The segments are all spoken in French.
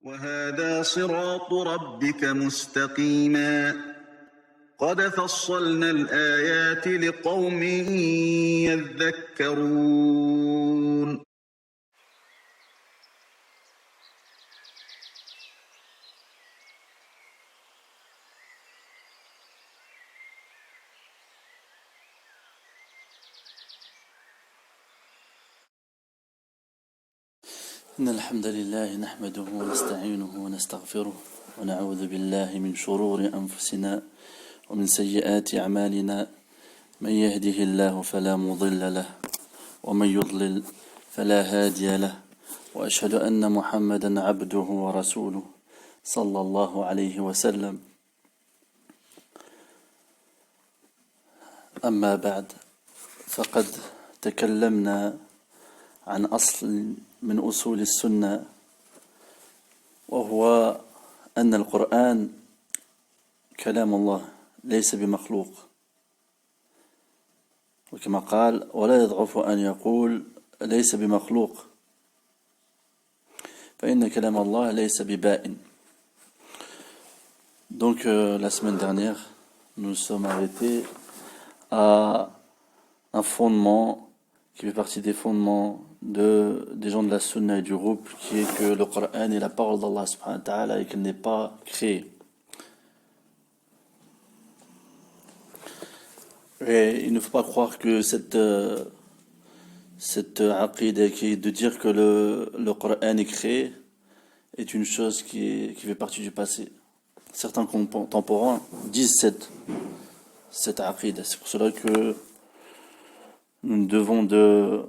وهذا صراط ربك مستقيما قد فصلنا الآيات لقوم يذكرون إن الحمد لله نحمده ونستعينه ونستغفره ونعوذ بالله من شرور أنفسنا ومن سيئات أعمالنا من يهده الله فلا مضل له ومن يضلل فلا هادي له وأشهد أن محمدا عبده ورسوله صلى الله عليه وسلم. أما بعد، فقد تكلمنا عن أصل من أصول السنة، وهو أن القرآن كلام الله ليس بمخلوق، وكما قال ولا يضعف أن يقول ليس بمخلوق، فإن كلام الله ليس ببائن. Donc la semaine dernière, nous sommes arrêtés à un fondement qui fait partie des fondements des gens de la Sunna et du groupe, qui est que le Coran est la parole d'Allah subhanahu wa ta'ala et qu'elle n'est pas créée. Et il ne faut pas croire que cette aqida qui est de dire que le Coran est créé est une chose qui fait partie du passé. Certains contemporains disent cette aqida. C'est pour cela que nous devons de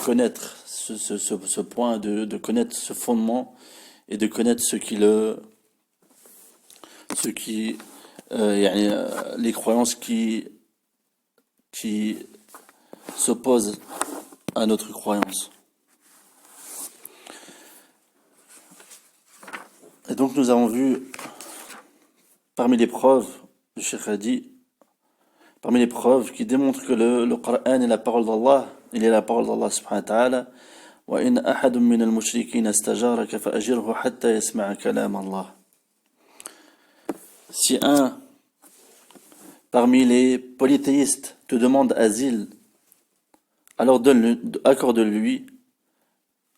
connaître ce point, de connaître ce fondement et de connaître les croyances qui s'opposent à notre croyance. Et donc nous avons vu parmi les preuves, le Cheikh a dit, parmi les preuves qui démontrent que le Coran est la parole d'Allah, il est la parole d'Allah subhanahu wa ta'ala. وَإِنْ أَحَدٌ مِّنَ الْمُشْرِكِينَ اسْتَجَارَكَ فَأَجِرْهُ حَتَّى يَسْمَعَ كَلَامَ اللَّهِ. Si un parmi les polythéistes te demande asile, alors accorde-lui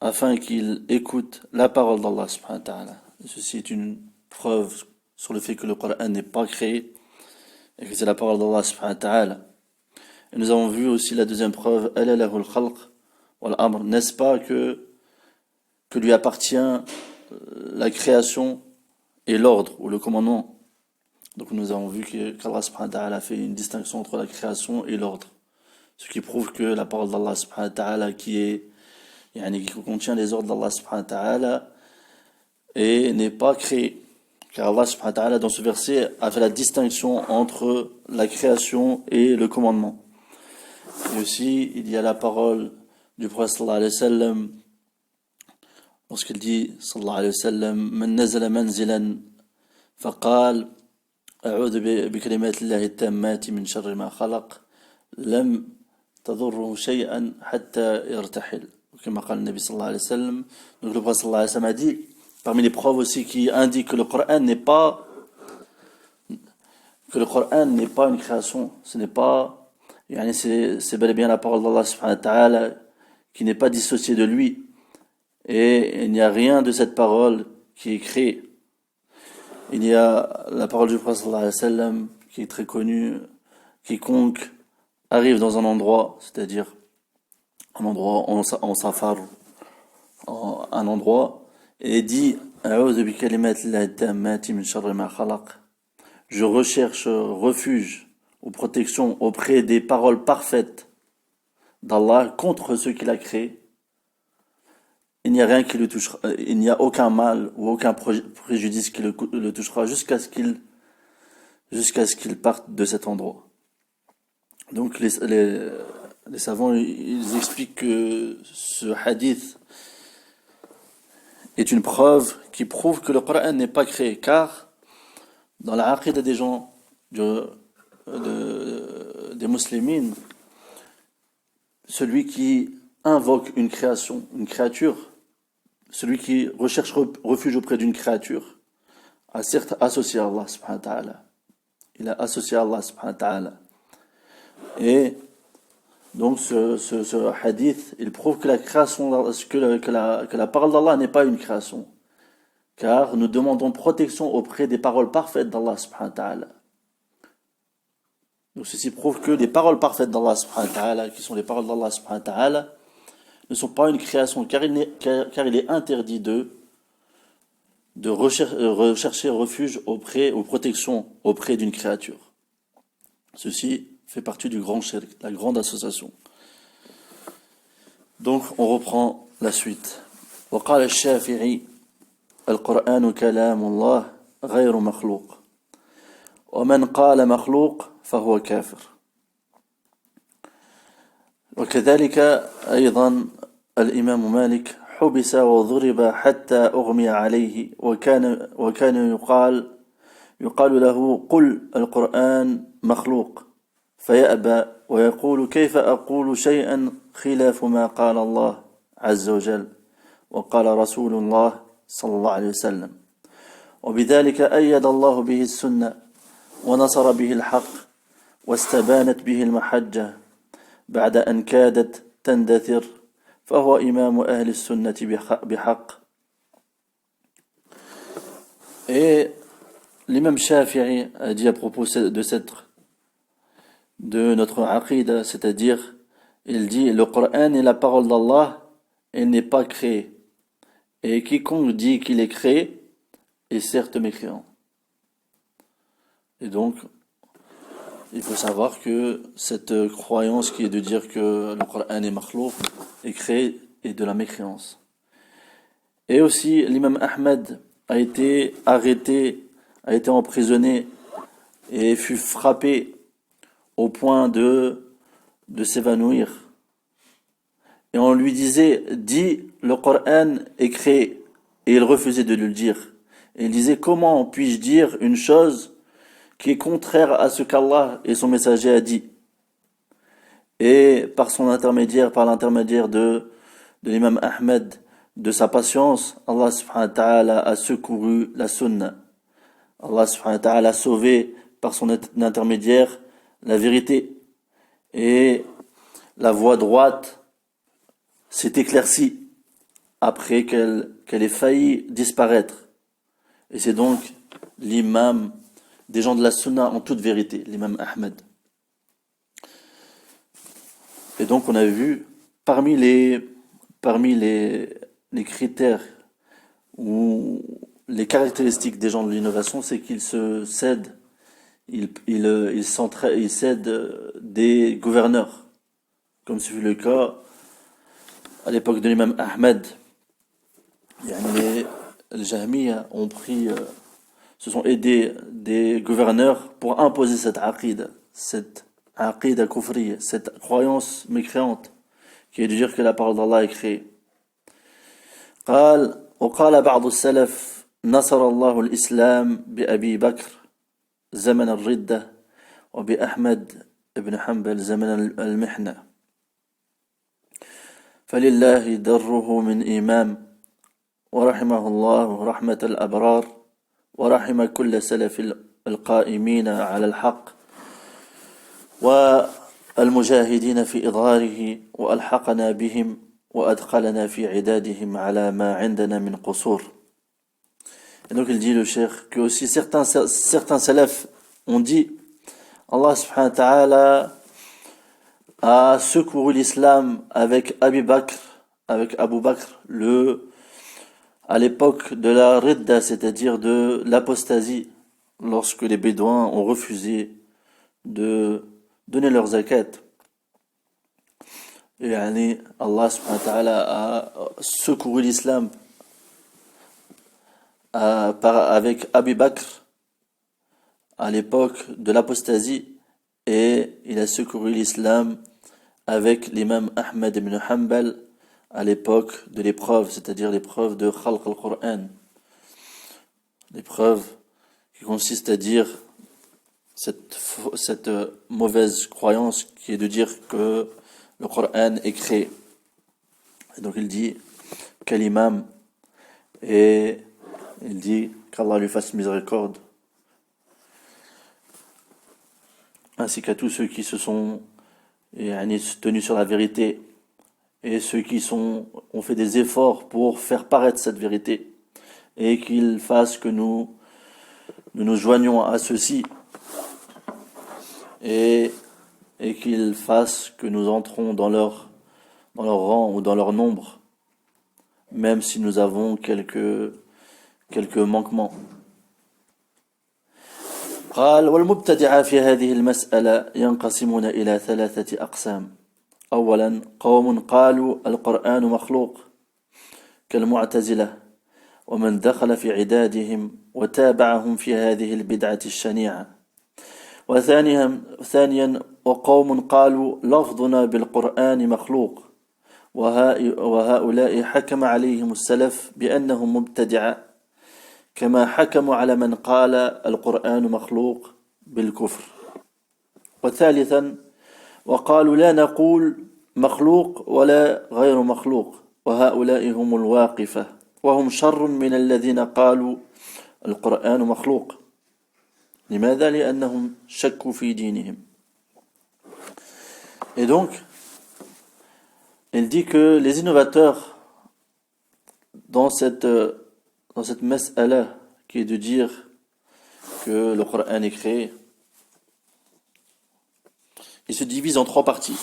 afin qu'il écoute la parole d'Allah subhanahu wa ta'ala. Ceci est une preuve sur le fait que le Coran n'est pas créé et que c'est la parole d'Allah subhanahu wa ta'ala. Et nous avons vu aussi la deuxième preuve, ala lahul khalq wal amr, n'est-ce pas que lui appartient la création et l'ordre ou le commandement. Donc nous avons vu qu'Allah subhanahu wa ta'ala a fait une distinction entre la création et l'ordre, ce qui prouve que la parole d'Allah subhanahu wa ta'ala qui contient les ordres d'Allah subhanahu wa ta'ala et n'est pas créée. Car Allah subhanahu wa ta'ala dans ce verset a fait la distinction entre la création et le commandement. Et aussi, il y a la parole du prophète sallallahu alayhi wa sallam, lorsqu'il dit sallallahu alayhi wa sallam, man nazala manzilan faqal a'udhu bi kalimati llahi tammati min sharri ma khalaq lam tadurruhu shay'an hatta yartahil. Comme قال النبي صلى الله عليه وسلم. Donc le prophète sallallahu alayhi wa sallam a dit, parmi les preuves aussi qui indiquent que le Coran n'est pas une création, ce n'est pas c'est bel et bien la parole d'Allah subhanahu wa ta'ala qui n'est pas dissociée de lui, et il n'y a rien de cette parole qui est créé. Il y a la parole du prophète sallallahu alayhi wa sallam qui est très connue: quiconque arrive dans un endroit, c'est-à-dire un endroit en safar, un endroit, et dit a'udhu bi kalimati llahi tammati min sharri ma khalaq, je recherche refuge ou protection auprès des paroles parfaites d'Allah contre ce qu'il a créé, il n'y a rien qui le touchera, il n'y a aucun mal ou aucun préjudice qui le touchera jusqu'à ce qu'il parte de cet endroit. Donc les savants, ils expliquent que ce hadith est une preuve qui prouve que le Coran n'est pas créé, car dans la aqida des gens des muslimines, celui qui invoque une créature, celui qui recherche refuge auprès d'une créature, a certes associé à Allah subhanahu wa ta'ala. Il a associé à Allah subhanahu wa ta'ala. Et donc ce hadith, il prouve que la création, que la parole d'Allah n'est pas une création. Car nous demandons protection auprès des paroles parfaites d'Allah subhanahu wa ta'ala. Donc ceci prouve que les paroles parfaites d'Allah subhanahu wa ta'ala, qui sont les paroles d'Allah subhanahu wa ta'ala, ne sont pas une création, car il est interdit de rechercher refuge ou protection auprès d'une créature. Ceci fait partie du grand shirk, la grande association. Donc on reprend la suite. وقال الشافعي القرآن كلام الله غير مخلوق ومن قال مخلوق فهو كافر. وكذلك أيضا الإمام مالك حبس وضرب حتى أغمي عليه وكان يقال له قل القرآن مخلوق فيأبى ويقول كيف أقول شيئا خلاف ما قال الله عز وجل وقال رسول الله صلى الله عليه وسلم وبذلك أيد الله به السنة ونصر به الحق واستبانت به المحجة بعد أن كادت تندثر فهو إمام أهل السنة بحق. Et l'imam Shafi'i a dit à propos de notre aqida, c'est-à-dire, il dit, le Coran est la parole d'Allah, il n'est pas créé. Et quiconque dit qu'il est créé est certes mécréant. Et donc, il faut savoir que cette croyance qui est de dire que le Coran est makhlouk, est créé, est de la mécréance. Et aussi, l'imam Ahmed a été arrêté, a été emprisonné et fut frappé au point de s'évanouir. Et on lui disait, dis, le Coran est créé. Et il refusait de le dire. Et il disait, comment puis-je dire une chose qui est contraire à ce qu'Allah et son messager a dit? Et par l'intermédiaire de l'imam Ahmed, de sa patience, Allah subhanahu wa ta'ala a secouru la sunna. Allah subhanahu wa ta'ala a sauvé par son intermédiaire la vérité. Et la voie droite s'est éclaircie après qu'elle ait failli disparaître. Et c'est donc l'imam des gens de la sunna en toute vérité, l'imam Ahmed. Et donc on a vu, parmi les critères ou les caractéristiques des gens de l'innovation, c'est qu'ils se cèdent, ils cèdent des gouverneurs, comme ce fut le cas à l'époque de l'imam Ahmed. Les Jahmiya ont se sont aidés des gouverneurs pour imposer cette aqida kufriya, cette croyance mécréante, qui est de dire que la parole d'Allah est créée. وقال بعض السلف نصر الله الإسلام بأبي بكر زمن الردة وبأحمد بن حنبل زمن المحنة فلله دره من إمام ورحمه الله رحمة الأبرار ورحم كل سلف القائمين على الحق والمجاهدين في إظهاره وألحقنا بهم وأدخلنا في عدادهم على ما عندنا من قصور. Et donc il dit le cheikh que aussi certains salafs ont dit Allah subhanahu wa ta'ala a secouru l'islam avec Abu Bakr, à l'époque de la ridda, c'est-à-dire de l'apostasie, lorsque les bédouins ont refusé de donner leur zakat. Et Allah subhanahu wa ta'ala a secouru l'islam avec Abu Bakr à l'époque de l'apostasie, et il a secouru l'islam avec l'imam Ahmed ibn Hanbal à l'époque de l'épreuve, c'est-à-dire l'épreuve de Khalq al-Qur'an. L'épreuve qui consiste à dire cette mauvaise croyance qui est de dire que le Coran est créé. Et donc il dit quel imam Et il dit qu'Allah lui fasse miséricorde, ainsi qu'à tous ceux qui se sont tenus sur la vérité et ceux qui ont fait des efforts pour faire paraître cette vérité, et qu'il fasse que nous joignions à ceux-ci, et qu'il fasse que nous entrons dans leur rang ou dans leur nombre, même si nous avons quelques manquements. قال والمبتدعة في هذه المسألة ينقسمون إلى 3 أقسام. أولا قوم قالوا القرآن مخلوق كالمعتزلة ومن دخل في عدادهم وتابعهم في هذه البدعة الشنيعة. ثانيا وقوم قالوا لفظنا بالقرآن مخلوق وهؤلاء حكم عليهم السلف بأنهم مبتدعة كما حكموا على من قال القرآن مخلوق بالكفر. وثالثا وقالوا لا نقول مخلوق ولا غير مخلوق وهؤلاء هم الواقفة وهم شر من الذين قالوا القرآن مخلوق. لماذا؟ لأنهم شكوا في دينهم. Et donc, il dit que les innovateurs dans cette mas'ala qui est de dire que le Coran est créé, il se divise en 3 parties.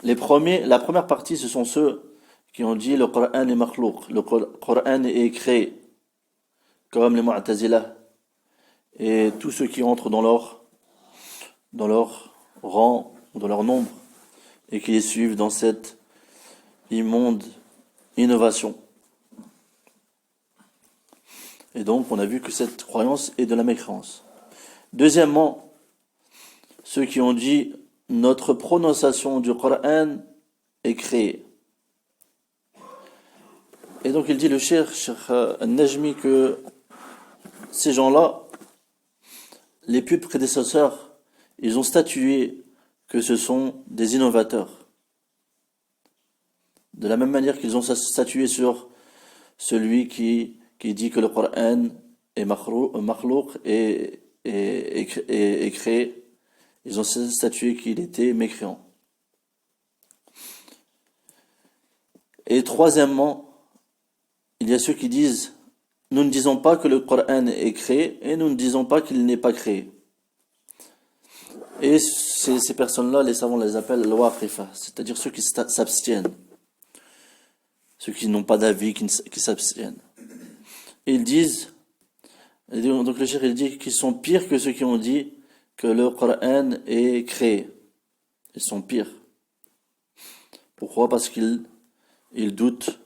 La première partie, ce sont ceux qui ont dit le Coran est makhlouq, le Coran est créé, comme les Mu'tazila et tous ceux qui entrent dans leur rang ou dans leur nombre et qui les suivent dans cette immonde innovation. Et donc on a vu que cette croyance est de la mécréance. Deuxièmement, ceux qui ont dit notre prononciation du Coran est créée. Et donc il dit le Cheikh Al-Najmi que ces gens-là, les plus prédécesseurs, ils ont statué que ce sont des innovateurs. De la même manière qu'ils ont statué sur celui qui dit que le Coran est makhlouq et créé, ils ont statué qu'il était mécréant. Et troisièmement, il y a ceux qui disent nous ne disons pas que le Coran est créé et nous ne disons pas qu'il n'est pas créé. Et ces personnes-là, les savants les appellent al-waqifa, c'est-à-dire ceux qui s'abstiennent, ceux qui n'ont pas d'avis, qui s'abstiennent. Et ils disent, donc le cheikh il dit qu'ils sont pires que ceux qui ont dit que le Coran est créé. Ils sont pires. Pourquoi? Parce qu'ils doutent,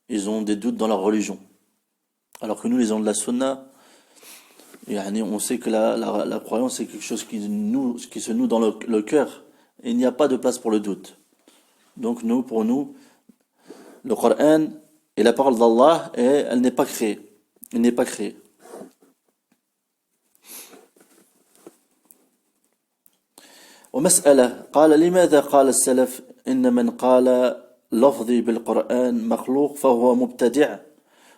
ils ont des doutes dans leur religion. Alors que nous, les gens de la sunna, on sait que la croyance c'est quelque chose qui se noue dans le cœur. Et il n'y a pas de place pour le doute. Donc pour nous, le Coran est la parole d'Allah et elle n'est pas créée. Il n'est pas créé. ومسألة قال لماذا قال السلف إن من قال لفظي بالقرآن مخلوق فهو مبتدع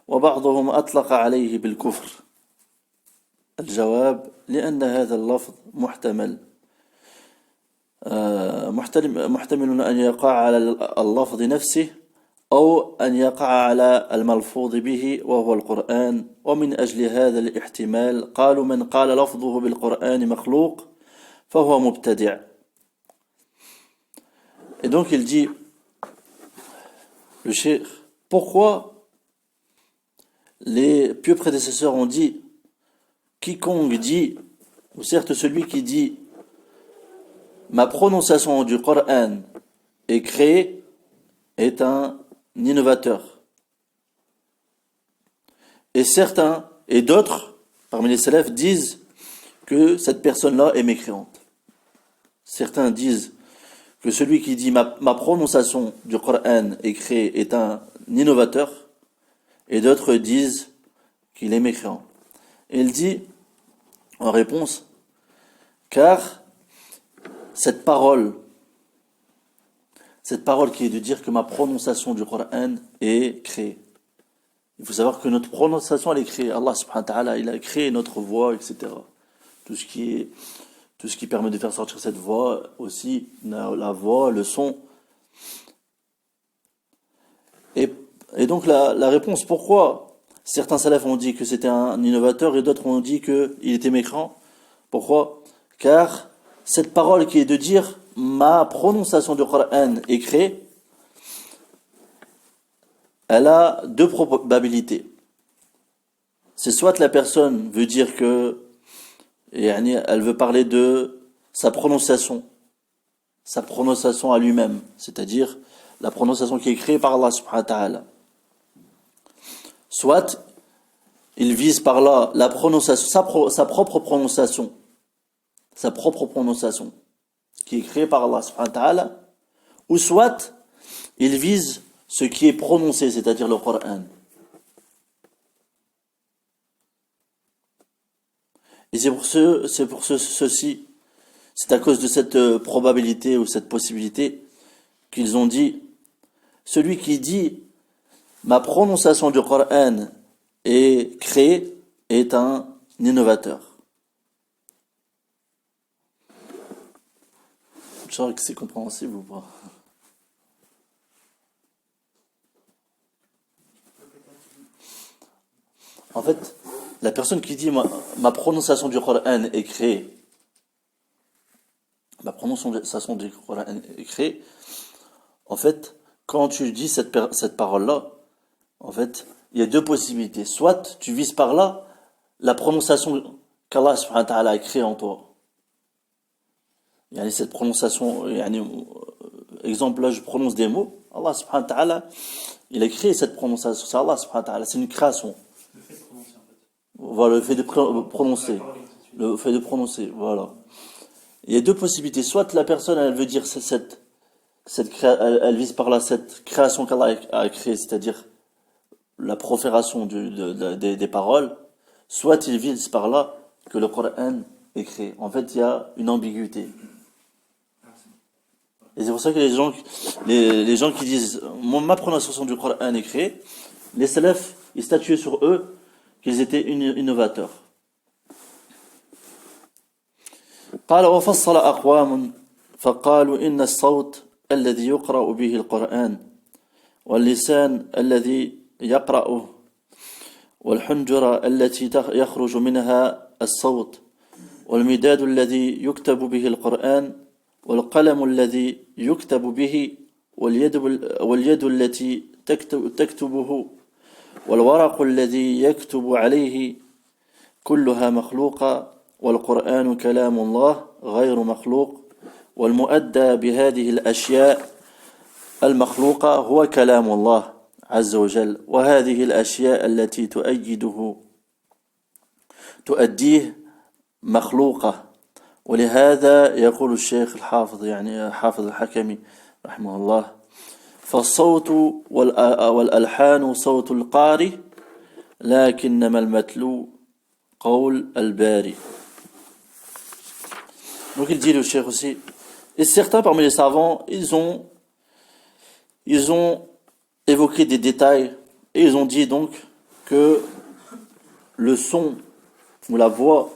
وبعضهم أطلق عليه بالكفر. الجواب لأن هذا اللفظ محتمل أن يقع على اللفظ نفسه أو أن يقع على الملفوظ به وهو القرآن ومن أجل هذا الاحتمال قالوا من قال لفظه بالقرآن مخلوق فهو مبتدع. Et donc il dit le cheikh, pourquoi les pieux prédécesseurs ont dit quiconque dit, ou certes celui qui dit ma prononciation du Coran est créée est un innovateur. Et certains et d'autres parmi les salafs disent que cette personne-là est mécréante. Certains disent que celui qui dit ma prononciation du Coran est créée est un innovateur, et d'autres disent qu'il est mécréant. Et il dit en réponse, car cette parole cette parole qui est de dire que ma prononciation du Coran est créée. Il faut savoir que notre prononciation, elle est créée. Allah subhanahu wa ta'ala, il a créé notre voix, etc. Tout ce qui permet de faire sortir cette voix aussi, la voix, le son. Et donc la réponse, pourquoi certains salafs ont dit que c'était un innovateur et d'autres ont dit qu'il était mécréant. Pourquoi? Car cette parole qui est de dire ma prononciation du Coran est créée, elle a deux probabilités. C'est soit la personne veut dire que elle veut parler de sa prononciation à lui-même, c'est-à-dire la prononciation qui est créée par Allah subhanahu wa ta'ala. Soit il vise par là la prononciation, sa propre prononciation qui est créée par Allah subhanahu wa ta'ala, ou soit il vise ce qui est prononcé, c'est-à-dire le Coran. Et ceci, c'est à cause de cette probabilité ou cette possibilité qu'ils ont dit, celui qui dit ma prononciation du Coran est créée est un innovateur. Je crois que c'est compréhensible ou pas? En fait, la personne qui dit ma prononciation du Coran est créée, ma prononciation du Coran est créée, en fait, quand tu dis cette parole-là, en fait, il y a deux possibilités. Soit tu vises par là la prononciation qu'Allah subhanahu wa ta'ala a créée en toi. Cette prononciation, exemple là, je prononce des mots, Allah subhanahu wa ta'ala, il a créé cette prononciation, c'est Allah subhanahu wa ta'ala, c'est une création. Voilà, le fait de prononcer. Le fait de prononcer, voilà. Il y a deux possibilités. Soit la personne, elle veut dire elle vise par là cette création qu'Allah a créée, c'est-à-dire la profération des paroles. Soit il vise par là que le Coran est créé. En fait, il y a une ambiguïté. Et c'est pour ça que les gens qui disent ma prononciation du Coran est créée, les salafs, ils statuaient sur eux qu'ils étaient innovateurs. قال وفصل أقوام فقالوا إن الصوت الذي يقرأ به القرآن واللسان الذي يقرأه والحنجرة التي يخرج منها الصوت والمداد الذي يكتب به القرآن والقلم الذي يكتب به واليد التي تكتبه والورق الذي يكتب عليه كلها مخلوقة والقرآن كلام الله غير مخلوق والمؤدى بهذه الأشياء المخلوقة هو كلام الله عز وجل وهذه الأشياء التي تؤديه مخلوقة ولهذا يقول الشيخ الحافظ حافظ الحكمي رحمه الله فالصوت والألحان صوت القارئ لكنما المتلو قول الباري. Donc il dit le cheikh aussi, et certains parmi les savants, ils ont évoqué des détails et ils ont dit donc que le son ou la voix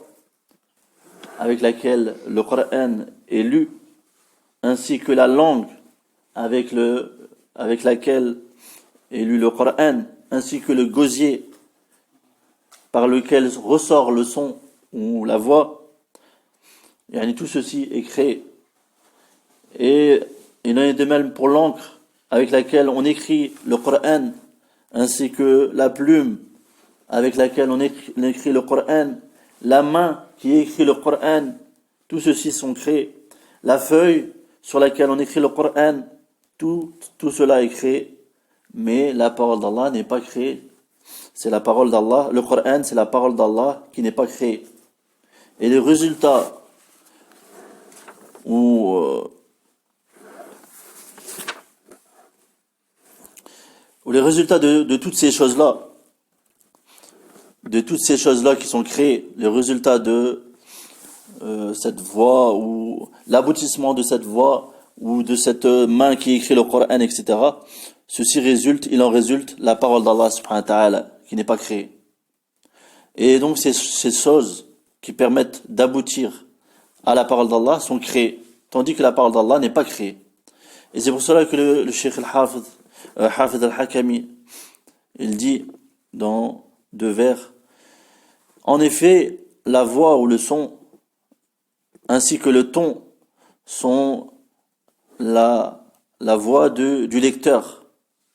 avec laquelle le Coran est lu, ainsi que la langue avec laquelle est lu le Coran, ainsi que le gosier par lequel ressort le son ou la voix, tout ceci est créé. Et il en est de même pour l'encre avec laquelle on écrit le Coran, ainsi que la plume avec laquelle on écrit le Coran, la main qui écrit le Coran, tout ceci sont créés. La feuille sur laquelle on écrit le Coran, tout cela est créé, mais la parole d'Allah n'est pas créée. C'est la parole d'Allah, le Coran c'est la parole d'Allah qui n'est pas créée. Et le résultat ou les résultats de toutes ces choses-là, qui sont créées, les résultats de cette voix ou l'aboutissement de cette voix ou de cette main qui écrit le Coran, etc., il en résulte la parole d'Allah subhanahu wa ta'ala, qui n'est pas créée. Et donc ces choses qui permettent d'aboutir à la parole d'Allah sont créées, tandis que la parole d'Allah n'est pas créée. Et c'est pour cela que le Cheikh al-Hafid, Hafid al-Hakami, il dit dans 2 vers, en effet, la voix ou le son, ainsi que le ton, sont la voix du lecteur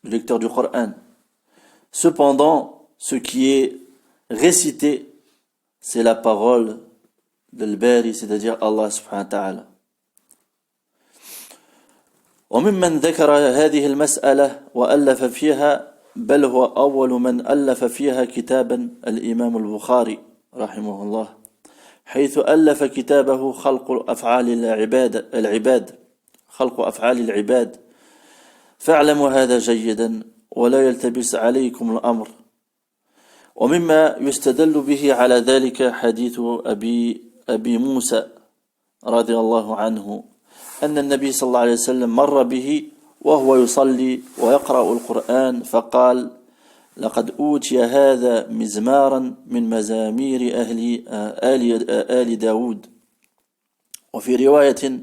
du Coran. Cependant, ce qui est récité, c'est la parole de l'Bari, c'est-à-dire Allah subhanahu wa ta'ala. وممن ذكر هذه المسألة وألف فيها بل هو أول من ألف فيها كتابا الإمام البخاري رحمه الله حيث ألف كتابه خلق أفعال العباد خلق أفعال العباد فاعلموا هذا جيدا ولا يلتبس عليكم الأمر ومما يستدل به على ذلك حديث أبي موسى رضي الله عنه أن النبي صلى الله عليه وسلم مر به وهو يصلي ويقرأ القرآن فقال لقد أوتي هذا مزمارا من مزامير آل داود وفي رواية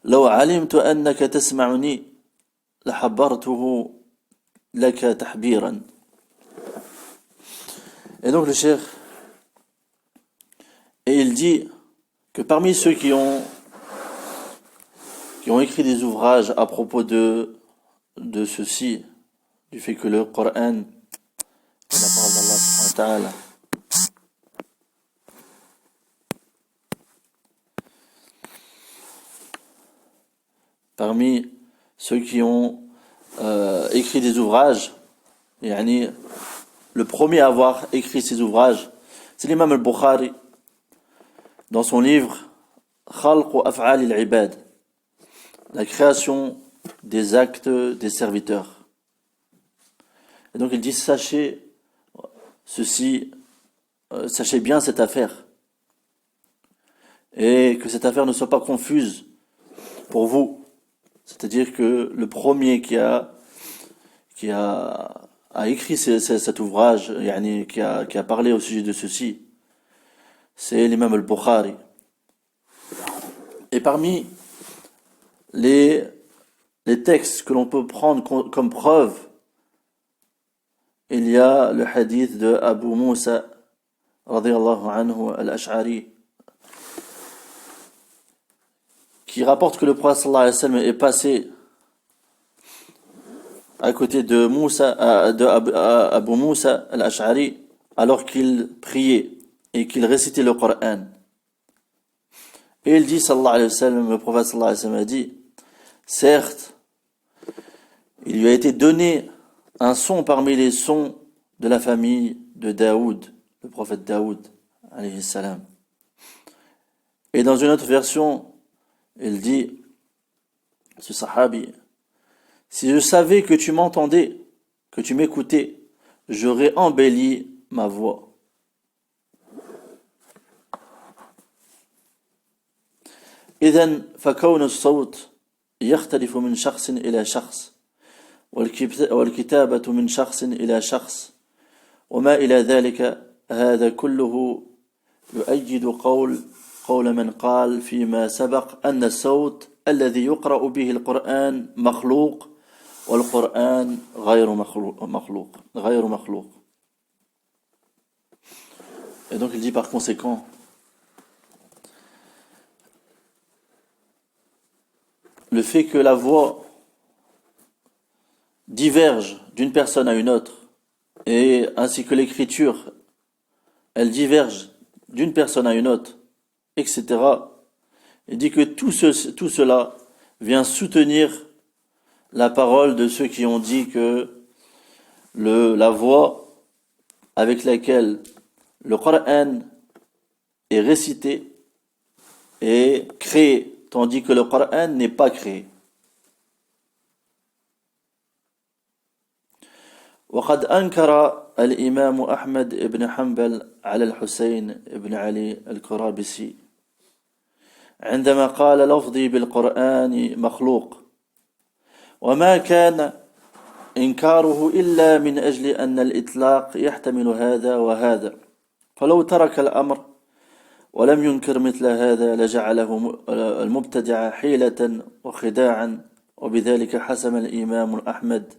لو علمت أنك تسمعني لحبرته لك تحبيرا. Et donc le cheikh, et il dit que parmi ceux qui ont écrit des ouvrages à propos de ceci, du fait que le Coran est la parole d'Allah subhanahu wa ta'ala, parmi ceux qui ont écrit des ouvrages, yani, le premier à avoir écrit ces ouvrages, c'est l'imam al-Bukhari, dans son livre Khalq Af'al al-Ibad, la création des actes des serviteurs. Et donc il dit, sachez bien cette affaire, et que cette affaire ne soit pas confuse pour vous. C'est-à-dire que le premier qui a écrit cet ouvrage, yani, qui a parlé au sujet de ceci, c'est l'imam al-Bukhari. Et parmi les textes que l'on peut prendre comme preuve, il y a le hadith de Abu Musa radiyallahu anhu al-Ash'ari, qui rapporte que le prophète sallallahu alayhi wa sallam est passé à côté de Abu Musa al-Ash'ari alors qu'il priait et qu'il récitait le Coran. Et il dit sallallahu alayhi wa sallam, le prophète sallallahu alayhi wa sallam a dit, certes, il lui a été donné un son parmi les sons de la famille de Daoud, le prophète Daoud alayhi salam. Et dans une autre version, il dit, ce sahabi, si je savais que tu m'entendais, que tu m'écoutais, j'aurais embelli ma voix. إذن فكون الصوت يختلف من شخص إلى شخص والكتابة من شخص إلى شخص وما إلى ذلك هذا كله يؤيد قول من قال فيما سبق أن الصوت الذي يقرأ به القرآن مخلوق والقرآن غير مخلوق. Et donc il dit par conséquent, le fait que la voix diverge d'une personne à une autre, et ainsi que l'écriture, elle diverge d'une personne à une autre, etc. Il dit que tout cela vient soutenir la parole de ceux qui ont dit que la voix avec laquelle le Coran est récité est créée, tandis que le Coran n'est pas créé. وقد أنكر الإمام أحمد بن حنبل على الحسين بن علي الكرابسي عندما قال لفظي بالقرآن مخلوق، وما كان إنكاره إلا من أجل أن الإطلاق يحتمل هذا وهذا، فلو ترك الأمر ولم ينكر مثل هذا لجعله المبتدع حيلة وخداعا، وبذلك حسم الإمام أحمد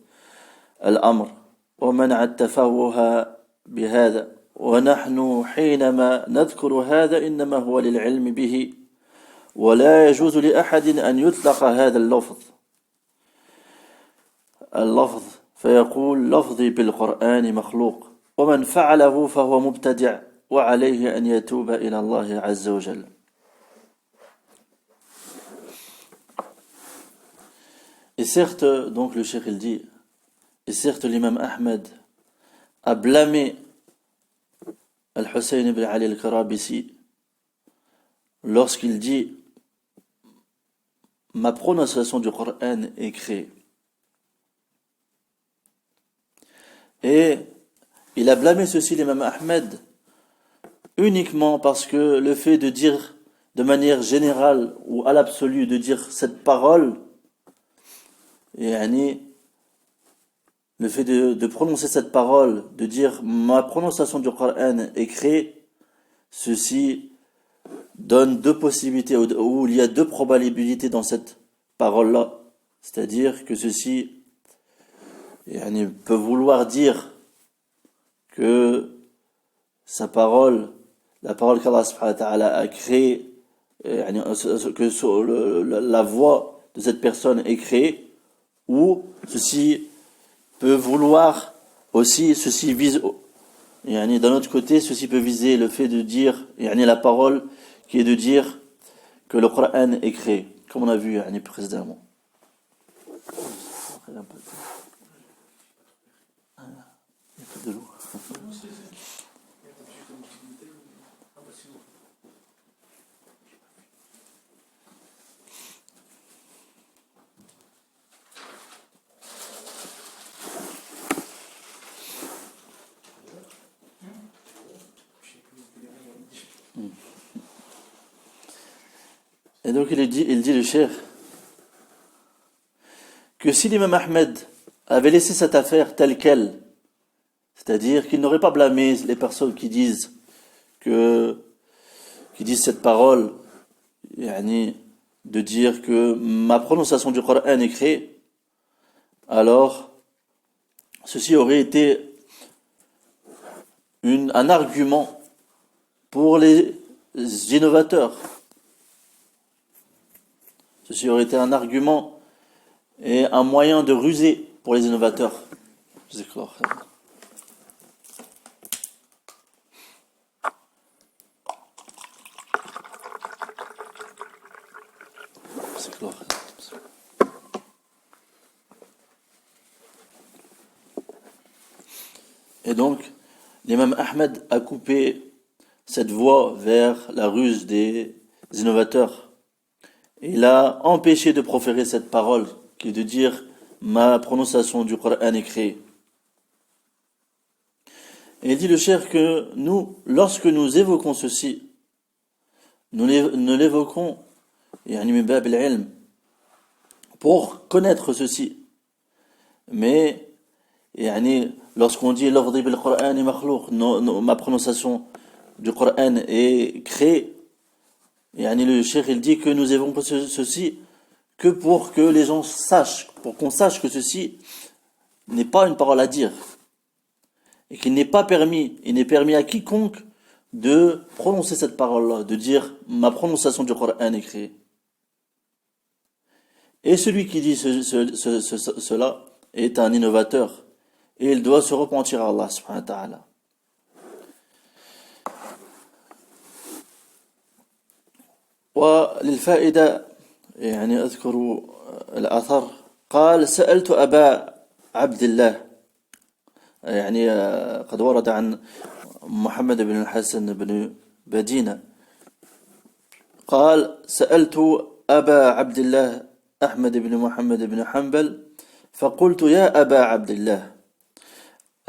الأمر ومنع التفوه بهذا، ونحن حينما نذكر هذا إنما هو للعلم به، ولا يجوز لأحد أن يطلق هذا اللفظ فيقول لفظي بالقرآن مخلوق، ومن فعله فهو مبتدع وعليه أن يتوب إلى الله عز وجل. Et certes, donc le cheikh il dit, et certes l'imam Ahmed a blâmé Al-Hussein ibn Ali al-Karabisi lorsqu'il dit ma prononciation du Coran est créée. Et il a blâmé ceci l'imam Ahmed uniquement parce que le fait de dire de manière générale ou à l'absolu de dire cette parole, le fait de prononcer cette parole, de dire ma prononciation du Coran est créée, ceci donne deux possibilités, où il y a deux probabilités dans cette parole-là. C'est-à-dire que ceci peut vouloir dire que sa parole, la parole qu'Allah subhanahu wa ta'ala a créée, que la voix de cette personne est créée, ou ceci peut vouloir aussi, ceci vise, d'un autre côté, ceci peut viser le fait de dire, la parole qui est de dire que le Coran est créé, comme on a vu précédemment. Il y a de l'eau. Et donc il dit le cheikh que si l'imam Ahmed avait laissé cette affaire telle qu'elle, c'est-à-dire qu'il n'aurait pas blâmé les personnes qui disent cette parole, de dire que ma prononciation du Coran est créée, alors ceci aurait été un argument pour les innovateurs. Ceci aurait été un argument et un moyen de ruser pour les innovateurs. C'est clair. C'est clair. Et donc, l'imam Ahmed a coupé cette voie vers la ruse des innovateurs. Il a empêché de proférer cette parole, qui est de dire ma prononciation du Coran est créée. Et il dit le cheikh que nous, lorsque nous évoquons ceci, nous l'évoquons pour connaître ceci. Mais lorsqu'on dit l'ordre bil Coran est makhlouq, ma prononciation du Coran est créée, le cheikh il dit que nous évoquons ceci que pour que les gens sachent, pour qu'on sache que ceci n'est pas une parole à dire et qu'il n'est pas permis, il n'est permis à quiconque de prononcer cette parole-là, de dire ma prononciation du Coran est créée. Et celui qui dit cela est un innovateur et il doit se repentir à Allah subhanahu wa ta'ala. وللفائدة أذكر الأثر قال سألت أبا عبد الله قد ورد عن محمد بن الحسن بن بدينة قال سألت أبا عبد الله أحمد بن محمد بن حنبل فقلت يا أبا عبد الله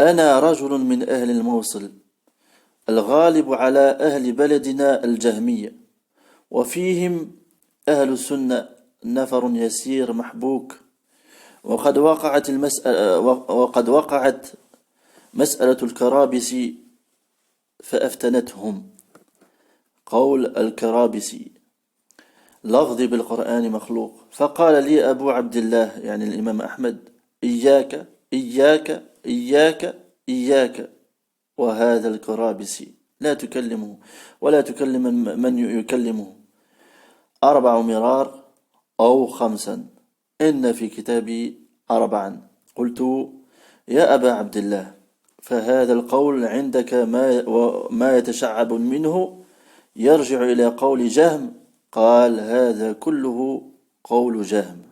أنا رجل من أهل الموصل الغالب على أهل بلدنا الجهمية وفيهم أهل السنة نفر يسير محبوك وقد وقعت مسألة الكرابسي فأفتنتهم. قول الكرابسي: لفظي بالقرآن مخلوق. فقال لي أبو عبد الله يعني الإمام أحمد: إياك إياك إياك إياك وهذا الكرابسي، لا تكلمه ولا تكلم من يكلمه 4 مرار أو 5، إن في كتابي 4. قلت: يا أبا عبد الله، فهذا القول عندك ما يتشعب منه يرجع إلى قول جهم. قال: هذا كله قول جهم.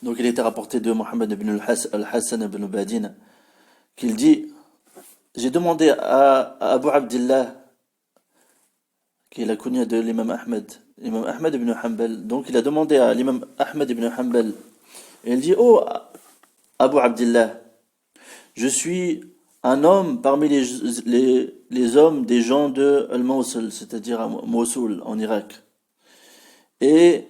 Donc il était rapporté de Mohammed ibn al-Hassan ibn Badina qu'il dit: j'ai demandé à Abu Abdillah, qui est la kunya de l'imam Ahmed ibn Hanbal. Donc il a demandé à l'imam Ahmed ibn Hanbal, et il dit: oh Abu Abdillah, je suis un homme parmi les hommes des gens de Al-Mawsul, c'est-à-dire à Mossoul en Irak. Et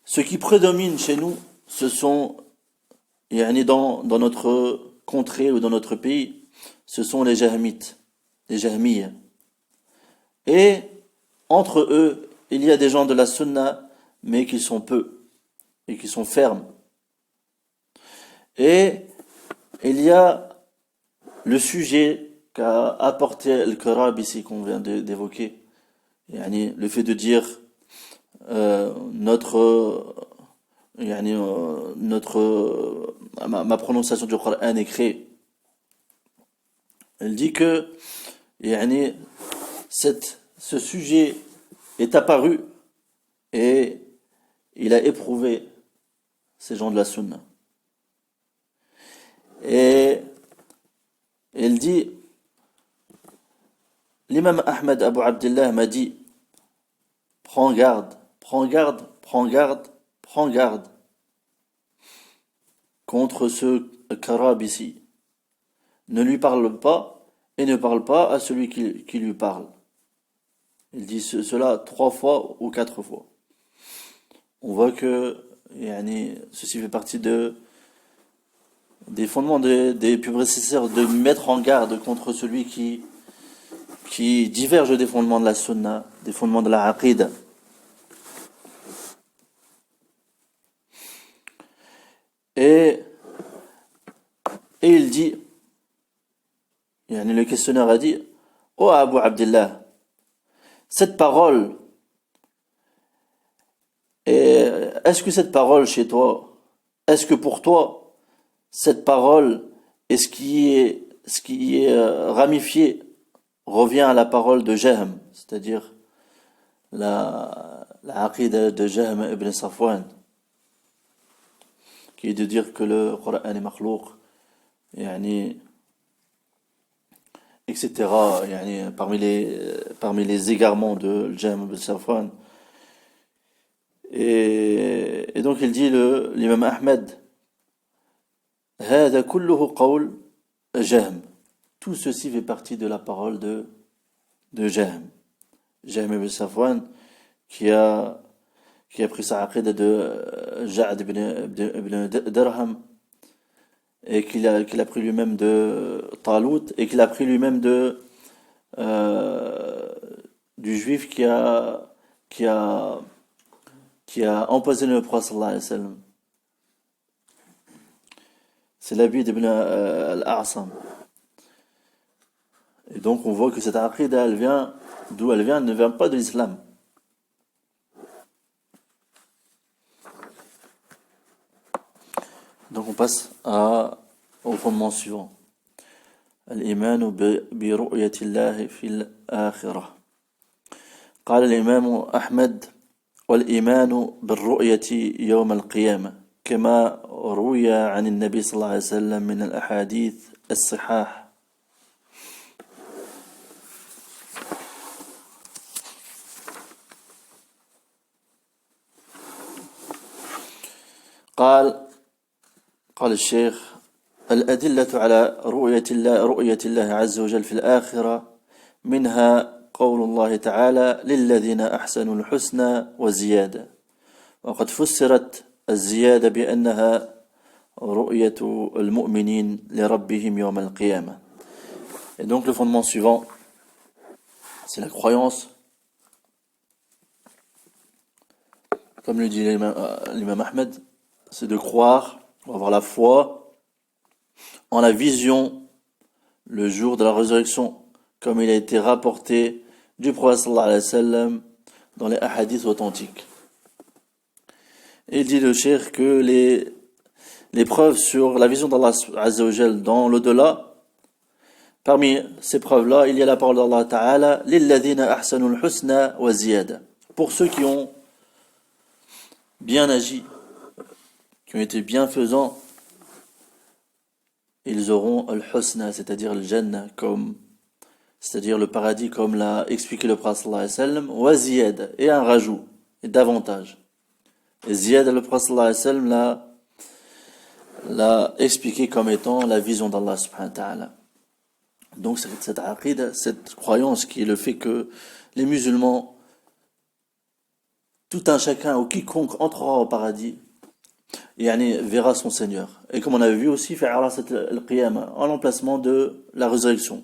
ce qui prédomine chez nous, ce sont, dans notre contrée ou dans notre pays, ce sont les Jahmites, les Jahmiyya. Et entre eux, il y a des gens de la Sunna, mais qui sont peu et qui sont fermes. Et il y a le sujet qu'a apporté Al-Karabisi qu'on vient d'évoquer, le fait de dire ma prononciation du Coran est créée. Elle dit que ce sujet est apparu et il a éprouvé ces gens de la Sunna. Et elle dit: l'imam Ahmed Abu Abdillah m'a dit: prends garde, prends garde, prends garde, prends garde contre ce Karabisi. Ne lui parle pas et ne parle pas à celui qui lui parle. Il dit cela 3 fois ou 4 fois. On voit que ceci fait partie des fondements des prédécesseurs, de mettre en garde contre celui qui diverge des fondements de la Sunna, des fondements de la Aqida. Et il dit, le questionneur a dit: oh Abu Abdillah, cette parole, est-ce que cette parole chez toi, est-ce que pour toi, cette parole et ce qui est ramifié revient à la parole de Jahm, c'est-à-dire la aqida de Jahm ibn Safwan, qui est de dire que le Coran est makhlouq, etc. Parmi les égarements de Jahm ibn Safwan. Et donc il dit, l'imam Ahmed: هذا كله قول جهم. Tout ceci fait partie de la parole de Jahm ibn Safwan, qui a pris sa aqida de Ja'd ibn Dirham, et qu'il a pris lui-même de Talut, et qu'il a pris lui-même du juif qui a empoisonné le prophète sallallahu alayhi wa sallam. C'est l'habit d'Ibn al-A'sam. Et donc on voit que cette aqida, d'où elle vient, ne vient pas de l'islam. Donc on passe au fondement suivant. Al-imanu bi ru'yatillahi fil akhirah. قال الإمام أحمد: والإيمان بالرؤية يوم القيامة كما روي عن النبي صلى الله عليه وسلم من الأحاديث الصحاح. قال الشيخ: الأدلة على رؤية الله عز وجل في الآخرة منها قول الله تعالى للذين أحسنوا الحسنى وزيادة وقد فسرت الزيادة بأنها رؤية المؤمنين لربهم يوم القيامة. Et donc le fondement suivant, c'est la croyance, comme le dit l'imam Ahmed, c'est de croire, ou avoir la foi en la vision le jour de la résurrection, comme il a été rapporté du prophète sallallahu alayhi wa sallam dans les hadiths authentiques. Et il dit le cheikh que les preuves sur la vision d'Allah azza wa jal dans l'au-delà, parmi ces preuves-là, il y a la parole d'Allah Ta'ala lilladhina ahsanul husna wa ziyada. Pour ceux qui ont bien agi, qui ont été bienfaisants, ils auront al-husna, c'est-à-dire le jannah, c'est-à-dire le paradis, comme l'a expliqué le prophète sallallahu alayhi wa sallam, wa ziyada, et un rajout, et davantage. Et ziyada, le prophète sallallahu alayhi wa sallam l'a expliqué comme étant la vision d'Allah subhanahu wa ta'ala. Donc cette aqida, cette croyance qui est le fait que les musulmans, tout un chacun ou quiconque entrera au paradis, verra son Seigneur. Et comme on avait vu aussi, en l'emplacement de la résurrection.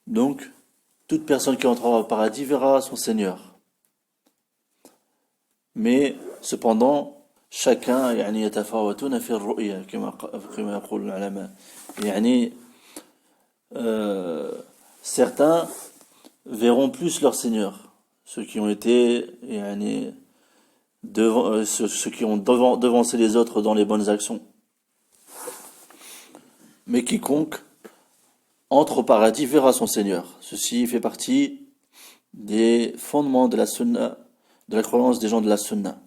Donc, toute personne qui entrera au paradis verra son Seigneur. Mais, cependant, chacun, يتفاوتون في الرؤيا كما يقول العلماء. Certains verront plus leur Seigneur, ceux qui ont été ceux qui ont devancé les autres dans les bonnes actions. Mais quiconque entre au paradis verra son Seigneur. Ceci fait partie des fondements de la sunna, de la croyance des gens de la sunna.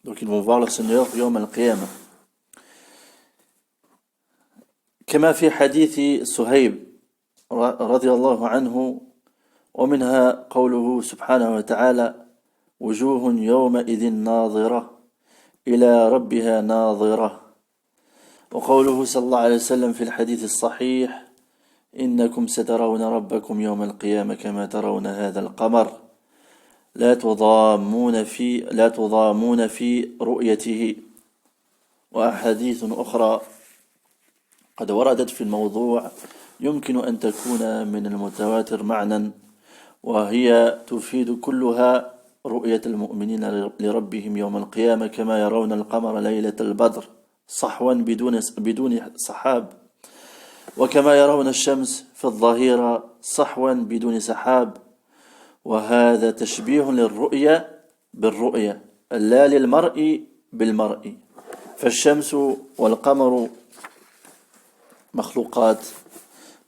Donc ils vont voir leur Seigneur yawm al-qiyamah. كما في حديث صهيب رضي الله عنه ومنها قوله سبحانه وتعالى وجوه يومئذ ناظرة إلى ربها ناظرة وقوله صلى الله عليه وسلم في الحديث الصحيح إنكم سترون ربكم يوم القيامة كما ترون هذا القمر لا تضامون في رؤيته. وأحاديث أخرى قد وردت في الموضوع يمكن أن تكون من المتواتر معنى وهي تفيد كلها رؤية المؤمنين لربهم يوم القيامة كما يرون القمر ليلة البدر صحوا بدون سحاب وكما يرون الشمس في الظهيرة صحوا بدون سحاب وهذا تشبيه للرؤية بالرؤية لا للمرء بالمرء فالشمس والقمر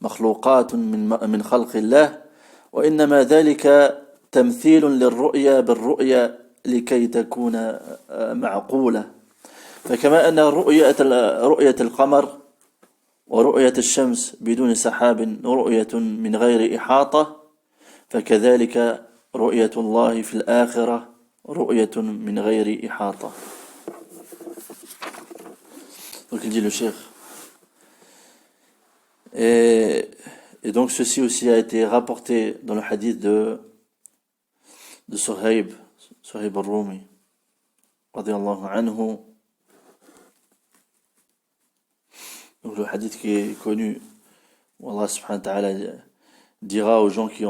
مخلوقات من خلق الله وإنما ذلك تمثيل للرؤية بالرؤية لكي تكون معقولة. فكما أن رؤية القمر ورؤية الشمس بدون سحاب رؤية من غير إحاطة فكذلك رؤية الله في الآخرة رؤية من غير إحاطة. Donc il dit le cheikh. Et donc ceci aussi a été rapporté dans le hadith de Suhaib al-Rumi radiyallahu anhu. Donc le hadith qui est connu où Allah subhanahu wa ta'ala dira aux gens qui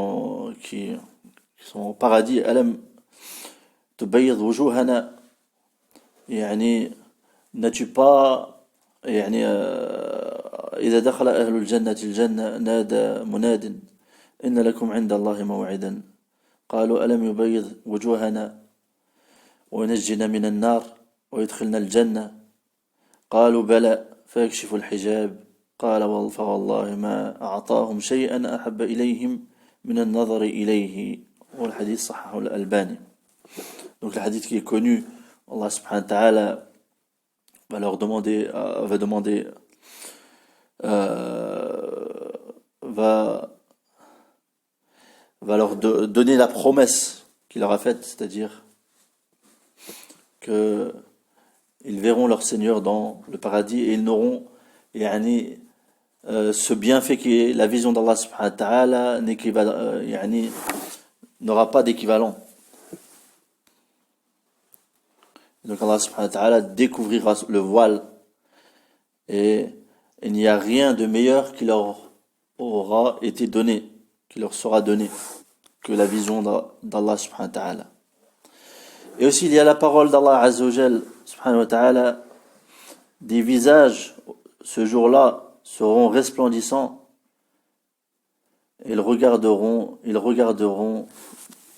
sont au paradis alam tubayyid wujuhana, n'as-tu pas إذا دخل أهل الجنة الجنة نادى مناد إن لكم عند الله موعدا قالوا ألم يبيض وجوهنا وينجنا من النار ويدخلنا الجنة قالوا بلى فيكشف الحجاب قال فوالله ما أعطاهم شيئا أحب إليهم من النظر إليه. والحديث صححه الألباني. Donc le hadith qui est connu, Allah subhanahu wa ta'ala va leur donner la promesse qu'il leur a faite, c'est-à-dire que ils verront leur Seigneur dans le paradis et ils n'auront ce bienfait qui est la vision d'Allah subhanahu wa ta'ala n'aura pas d'équivalent. Donc Allah subhanahu wa ta'ala découvrira le voile et il n'y a rien de meilleur qui leur aura été donné, qui leur sera donné que la vision d'Allah subhanahu wa ta'ala. Et aussi il y a la parole d'Allah azza wa jal subhanahu wa ta'ala, des visages ce jour-là seront resplendissants et ils regarderont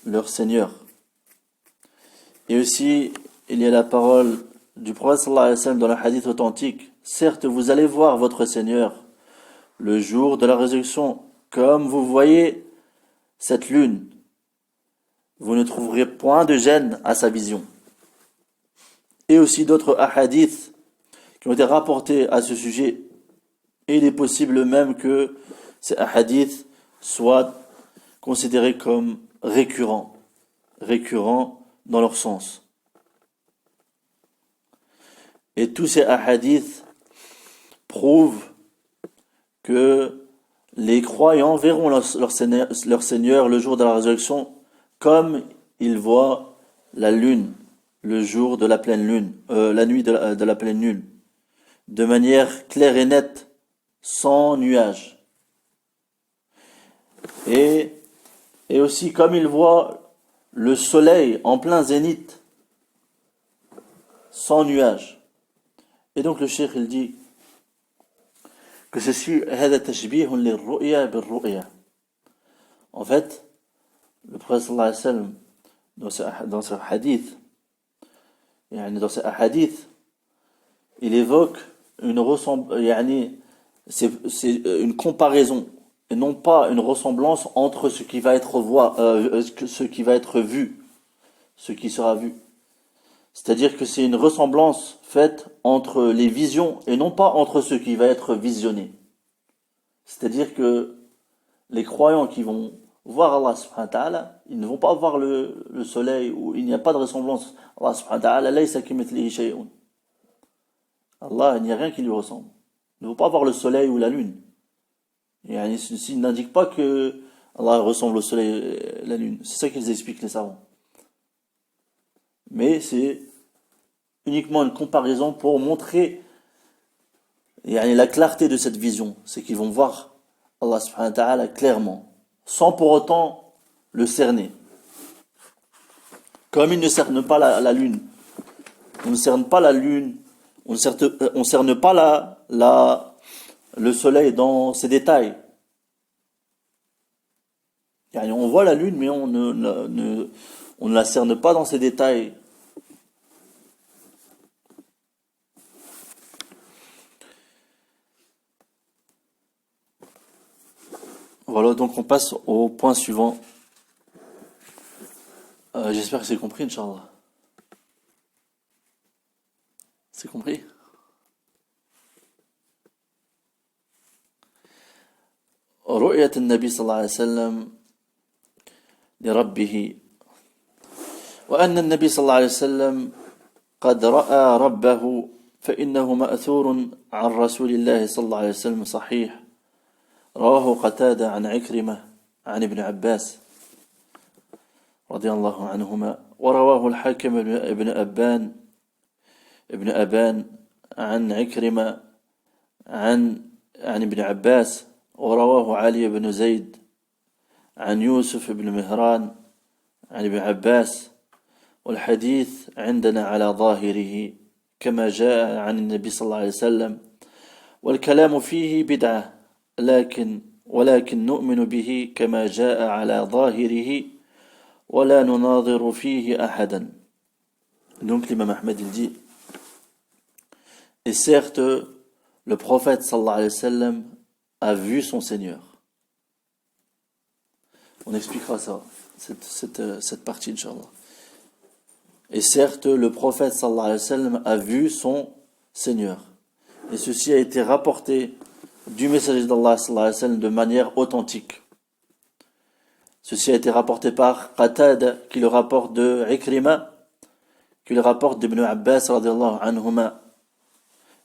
leur Seigneur. Et aussi il y a la parole du prophète sallallahu alayhi wa sallam dans le hadith authentique. Certes, vous allez voir votre Seigneur le jour de la résurrection, comme vous voyez cette lune. Vous ne trouverez point de gêne à sa vision. Et aussi d'autres hadiths qui ont été rapportés à ce sujet. Et il est possible même que ces hadiths soient considérés comme récurrents dans leur sens. Et tous ces hadiths prouvent que les croyants verront leur Seigneur le jour de la résurrection comme ils voient la lune le jour de la pleine lune, la nuit de la pleine lune, de manière claire et nette, sans nuages. Et aussi comme ils voient le soleil en plein zénith, sans nuages. Et donc le cheikh il dit que ceci en fait le prophète sallallahu alayhi wa sallam dans ce hadith il évoque c'est une comparaison et non pas une ressemblance entre ce qui va être vu, ce qui sera vu. C'est-à-dire que c'est une ressemblance faite entre les visions et non pas entre ce qui va être visionné. C'est-à-dire que les croyants qui vont voir Allah subhanahu wa ta'ala, ils ne vont pas voir le soleil, ou il n'y a pas de ressemblance. Allah subhanahu wa ta'ala, laysa kamithlihi shay'un. Allah, il n'y a rien qui lui ressemble. Ils ne vont pas voir le soleil ou la lune. Ceci n'indique pas que Allah ressemble au soleil et la lune. C'est ça qu'ils expliquent les savants. Mais c'est uniquement une comparaison pour montrer la clarté de cette vision. C'est qu'ils vont voir Allah subhanahu wa ta'ala clairement, sans pour autant le cerner. Comme ils ne cernent pas la lune. On ne cerne pas la lune, on ne cerne pas le soleil dans ses détails. On voit la lune, mais on ne la cerne pas dans ses détails. Voilà, donc on passe au point suivant. J'espère que c'est compris, Inch'Allah. C'est compris? رؤية النبي صلى الله عليه وسلم لربه وأن النبي صلى الله عليه وسلم قد رأى ربه فإنه مأثور عن رسول الله صلى الله عليه وسلم صحيح رواه قتادة عن عكرمة عن ابن عباس رضي الله عنهما ورواه الحاكم ابن أبان عن عكرمة عن ابن عباس ورواه علي بن زيد عن يوسف بن مهران عن ابن عباس والحديث عندنا على ظاهره كما جاء عن النبي صلى الله عليه وسلم والكلام فيه بدعة ولكن نؤمن به كما جاء على ظاهره ولا نناظر فيه أحدا. Donc l'imam Ahmed il dit, et certes le prophète sallallahu alayhi wa sallam a vu son Seigneur. On expliquera ça, cette partie, Inch'Allah. Et certes, le prophète sallallahu alayhi wa sallam a vu son Seigneur. Et ceci a été rapporté du messager d'Allah sallallahu alayhi wa sallam de manière authentique. Ceci a été rapporté par Qatada, qui le rapporte de Ikrima, qui le rapporte d'Ibn Abbas radiyallahu anhuma.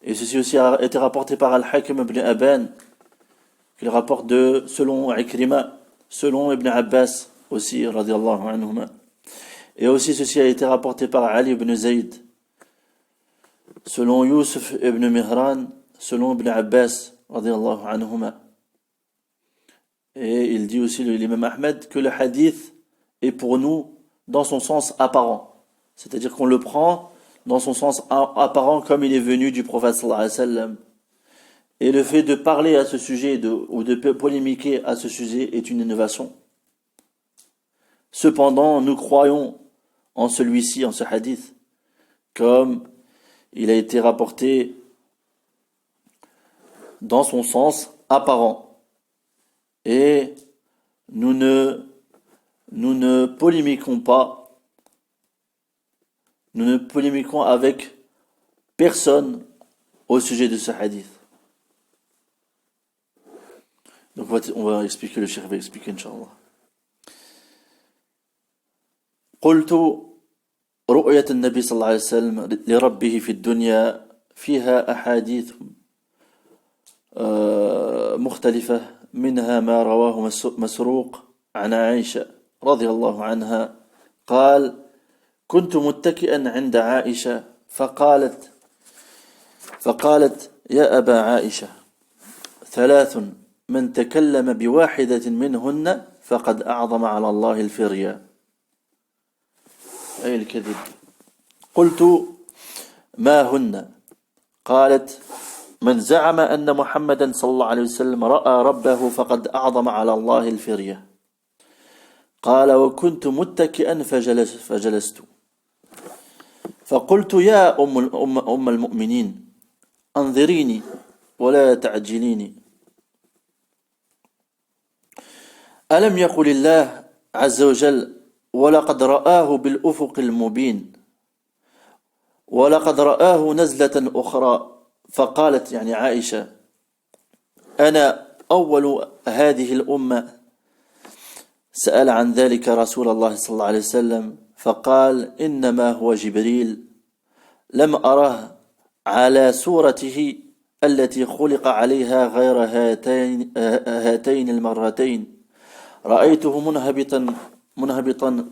Et ceci aussi a été rapporté par Al-Hakim ibn Aban, qu'il rapporte selon Ikrima, selon Ibn Abbas aussi, radiallahu anhuma. Et aussi ceci a été rapporté par Ali ibn Zayd, selon Youssef ibn Mihran, selon Ibn Abbas, radiallahu anhuma. Et il dit aussi, l'imam Ahmed, que le hadith est pour nous dans son sens apparent. C'est-à-dire qu'on le prend dans son sens apparent comme il est venu du prophète sallallahu alayhi wa sallam. Et le fait de parler à ce sujet ou de polémiquer à ce sujet est une innovation. Cependant, nous croyons en celui-ci, en ce hadith, comme il a été rapporté dans son sens apparent. Et nous ne polémiquons pas, nous ne polémiquons avec personne au sujet de ce hadith. Donc on va expliquer, le cheikh va expliquer, Inch'Allah. قلت رؤية النبي صلى الله عليه وسلم لربه في الدنيا فيها أحاديث مختلفة منها ما رواه مسروق عن عائشة رضي الله عنها قال كنت متكئا عند عائشة فقالت يا أبا عائشة ثلاث من تكلم بواحدة منهن فقد أعظم على الله الفريا أي الكذب قلت ما هن قالت من زعم أن محمدا صلى الله عليه وسلم رأى ربه فقد أعظم على الله الفرية قال وكنت متكئا فجلست فقلت يا أم المؤمنين أنظريني ولا تعجليني ألم يقل الله عز وجل ولقد رآه بالأفق المبين ولقد رآه نزلة أخرى فقالت يعني عائشة أنا أول هذه الأمة سأل عن ذلك رسول الله صلى الله عليه وسلم فقال إنما هو جبريل لم أره على صورته التي خلق عليها غير هاتين المرتين رأيته منهبطا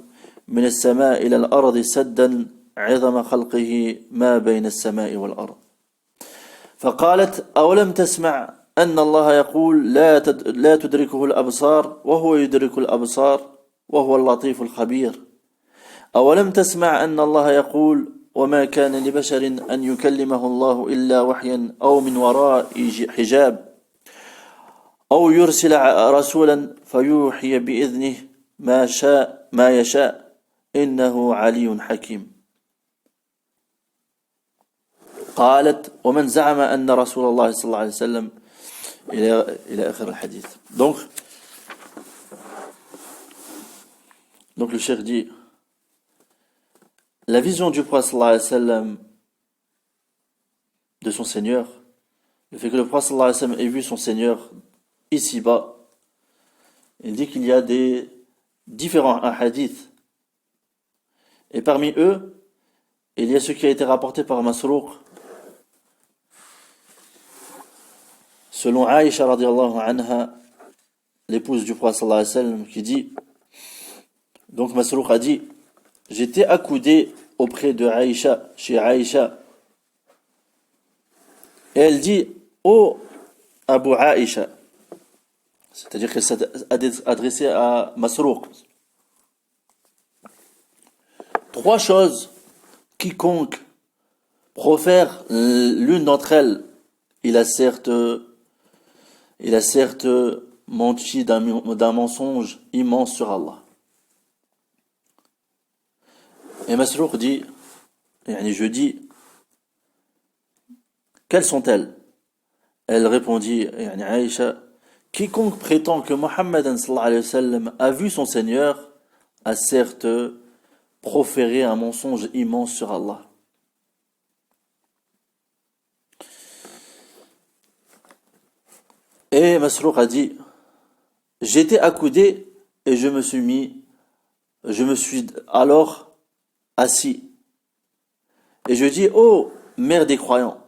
من السماء إلى الأرض سدا عظم خلقه ما بين السماء والأرض فقالت أولم تسمع أن الله يقول لا تدركه الأبصار وهو يدرك الأبصار وهو اللطيف الخبير أولم تسمع أن الله يقول وما كان لبشر أن يكلمه الله إلا وحيا أو من وراء حجاب أو يرسل رسولا فيوحي بإذنه ما يشاء إنه علي حكيم قالت ومن زعم أن رسول الله صلى الله عليه وسلم إلى آخر الحديث. Donc le cheikh dit la vision du prophète sallallahu alayhi wa sallam de son Seigneur, le fait que le prophète sallallahu alayhi wa sallam ait vu son Seigneur ici-bas, il dit qu'il y a des différents hadiths et parmi eux il y a ce qui a été rapporté par Masrouq selon Aïcha radiallahu anha, l'épouse du prophète sallallahu alayhi wa sallam, qui dit, donc Masrouq a dit, j'étais accoudé auprès de Aïcha, chez Aïcha, et elle dit, oh Abu Aïcha, c'est-à-dire qu'elle s'est adressée à Masrouq. Trois choses, quiconque profère l'une d'entre elles, il a certes menti d'un mensonge immense sur Allah. Et Masrouq dit, je dis, quelles sont-elles? Elle répondit, Aïcha, quiconque prétend que Mohammed sallallahu alayhi wa sallam a vu son Seigneur a certes proféré un mensonge immense sur Allah. Et Masrouq a dit, j'étais accoudé et je me suis alors assis. Et je dis, oh mère des croyants,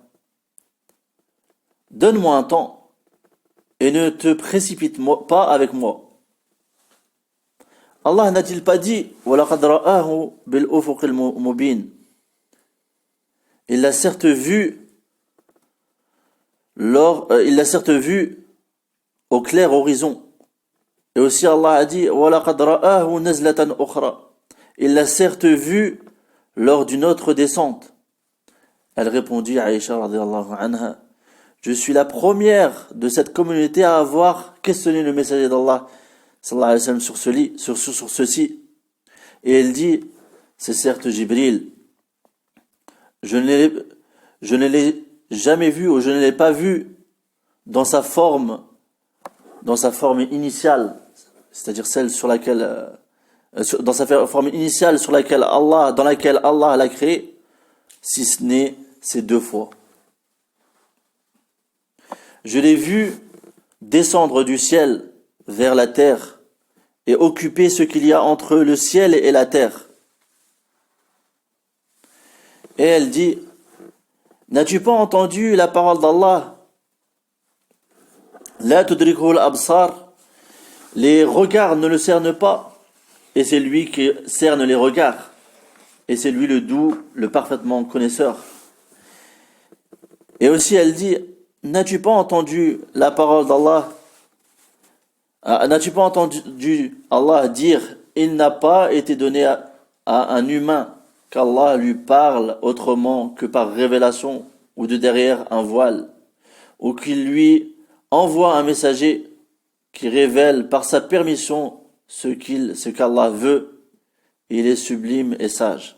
donne-moi un temps et ne te précipite pas avec moi. Allah n'a-t-il pas dit وَلَقَدْ رَآهُ بِالْأُفُقِ الْمُبِينِ. Il l'a certes vu au clair horizon. Et aussi Allah a dit وَلَقَدْ رَآهُ نَزْلَةً أُخْرَى. Il l'a certes vu lors d'une autre descente. Elle répondit, Aïcha radhiyallahu anha, je suis la première de cette communauté à avoir questionné le messager d'Allah sallallahu alayhi wa sallam sur ceci. Et elle dit, c'est certes Jibril. Je ne l'ai jamais vu ou je ne l'ai pas vu dans sa forme initiale, c'est-à-dire celle sur laquelle dans sa forme initiale dans laquelle Allah l'a créé, si ce n'est ces 2 fois. Je l'ai vu descendre du ciel vers la terre et occuper ce qu'il y a entre le ciel et la terre. Et elle dit, n'as-tu pas entendu la parole d'Allah? La tudrikul absar, les regards ne le cernent pas, et c'est lui qui cerne les regards, et c'est lui le doux, le parfaitement connaisseur. Et aussi elle dit, n'as-tu pas entendu la parole d'Allah? N'as-tu pas entendu Allah dire, il n'a pas été donné à un humain qu'Allah lui parle autrement que par révélation ou de derrière un voile, ou qu'il lui envoie un messager qui révèle par sa permission ce qu'Allah veut. Il est sublime et sage.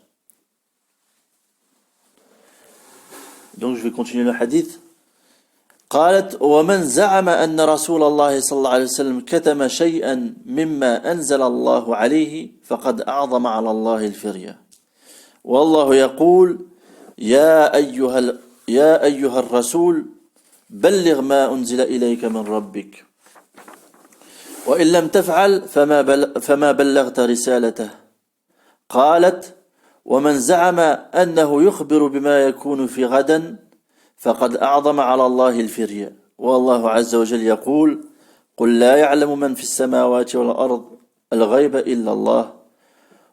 Donc je vais continuer le hadith. قالت ومن زعم أن رسول الله صلى الله عليه وسلم كتم شيئا مما أنزل الله عليه فقد أعظم على الله الفرية والله يقول يا أيها الرسول بلغ ما أنزل إليك من ربك وإن لم تفعل فما بلغت رسالته قالت ومن زعم أنه يخبر بما يكون في غدا فقد أعظم على الله الفرية والله عز وجل يقول قل لا يعلم من في السماوات والأرض الغيب إلا الله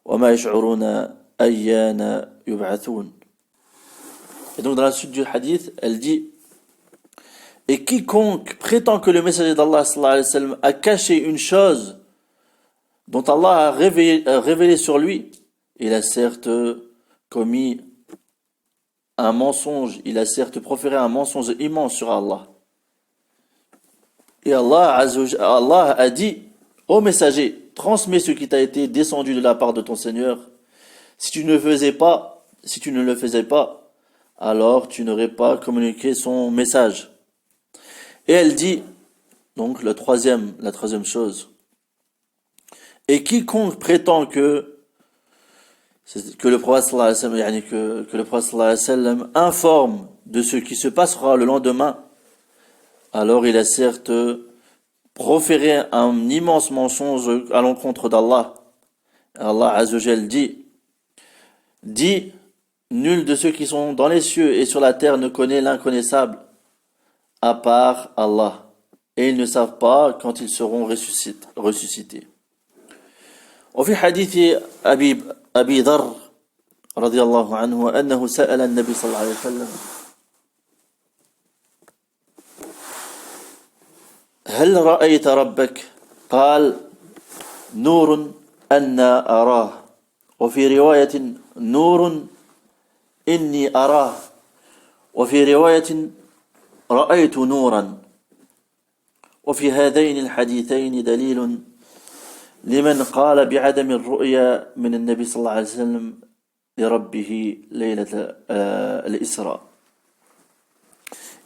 وما يشعرون أيان يبعثون. Et donc dans la suite du hadith, elle dit, et quiconque prétend que le messager d'Allah sallallahu alayhi wa sallam a caché une chose dont Allah a révélé sur lui, il a certes commis un mensonge, il a certes proféré un mensonge immense sur Allah. Et Allah a dit, ô messager, transmets ce qui t'a été descendu de la part de ton Seigneur. Si tu ne le faisais pas, alors tu n'aurais pas communiqué son message. Et elle dit, donc la troisième chose, et quiconque prétend que le prophète sallallahu alayhi wa sallam informe de ce qui se passera le lendemain, alors il a certes proféré un immense mensonge à l'encontre d'Allah. Allah Azza wa Jal dit, nul de ceux qui sont dans les cieux et sur la terre ne connaît l'inconnaissable à part Allah, et ils ne savent pas quand ils seront ressuscités. وفي حديث أبي ذر رضي الله عنه أنه سأل النبي صلى الله عليه وسلم هل رأيت ربك؟ قال نور أنا أراه وفي رواية نور إني أراه وفي رواية رأيت نورا وفي هذين الحديثين دليل لمن قال بعدم الرؤيا من النبي صلى الله عليه وسلم لربه ليلة الإسراء.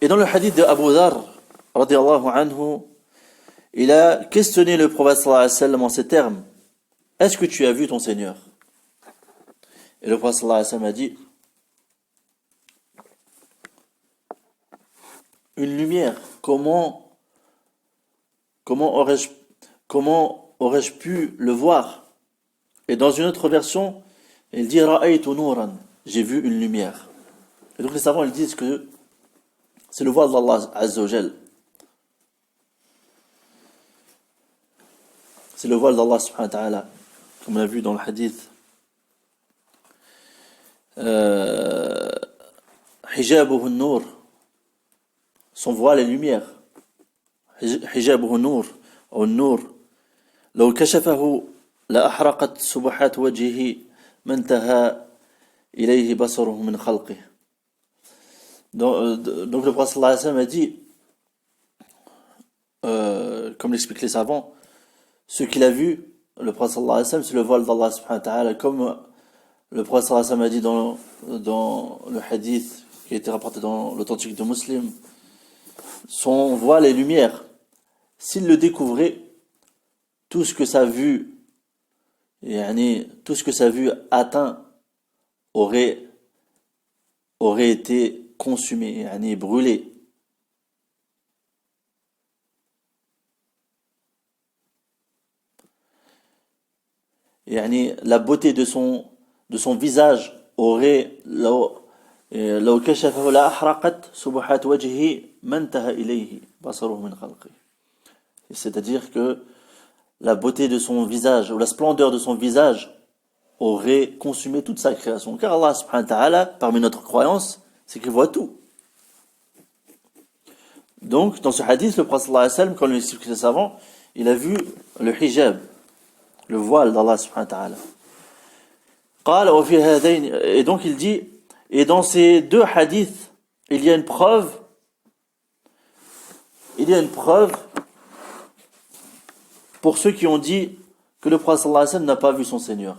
Et dans le hadith de Abu Dharr radiyallahu anhu, il a questionné le prophète sallallahu alayhi wa sallam en ces termes: est-ce que tu as vu ton Seigneur? Et le prophète sallallahu alayhi wa sallam a dit: une lumière, comment aurais-je pu le voir? Et dans une autre version, il dit Ra'aytu nuran, j'ai vu une lumière. Et donc les savants ils disent que c'est le voile d'Allah Azza wa Jal. c'est le voile d'Allah subhanahu wa ta'ala, comme on a vu dans le hadith. Hijabuhu an-nur, son voile est lumière. Hijabuhu an-nur, ou an-nur. لو كشفه لأحرقت سبحات وجهه ما انتهى إليه بصره من خلقه. Donc le prophète sallallahu alayhi wa sallam a dit, comme l'expliquent les savants, ce qu'il a vu, le prophète sallallahu alayhi wa sallam, c'est le voile d'Allah subhanahu wa ta'ala, comme le prophète sallallahu alayhi wa sallam a dit dans le hadith qui a été rapporté dans l'authentique de Muslim, son voile est lumière. S'il le découvrait, tout ce que sa vue, tout ce que sa vue atteint aurait été consumé, brûlé. La beauté de son visage aurait لو كشفه لأحرقت سبحات وجهه ما انتهى إليه بصره من خلقه. C'est-à-dire que la beauté de son visage ou la splendeur de son visage aurait consumé toute sa création. Car Allah subhanahu wa ta'ala, parmi notre croyance, c'est qu'il voit tout. Donc, dans ce hadith, le prophète sallallahu alayhi wa sallam, quand il explique les savants, il a vu le hijab, le voile d'Allah subhanahu wa ta'ala. Et donc il dit, et dans ces deux hadiths, il y a une preuve pour ceux qui ont dit que le prophète sallallahu alayhi wa sallam n'a pas vu son Seigneur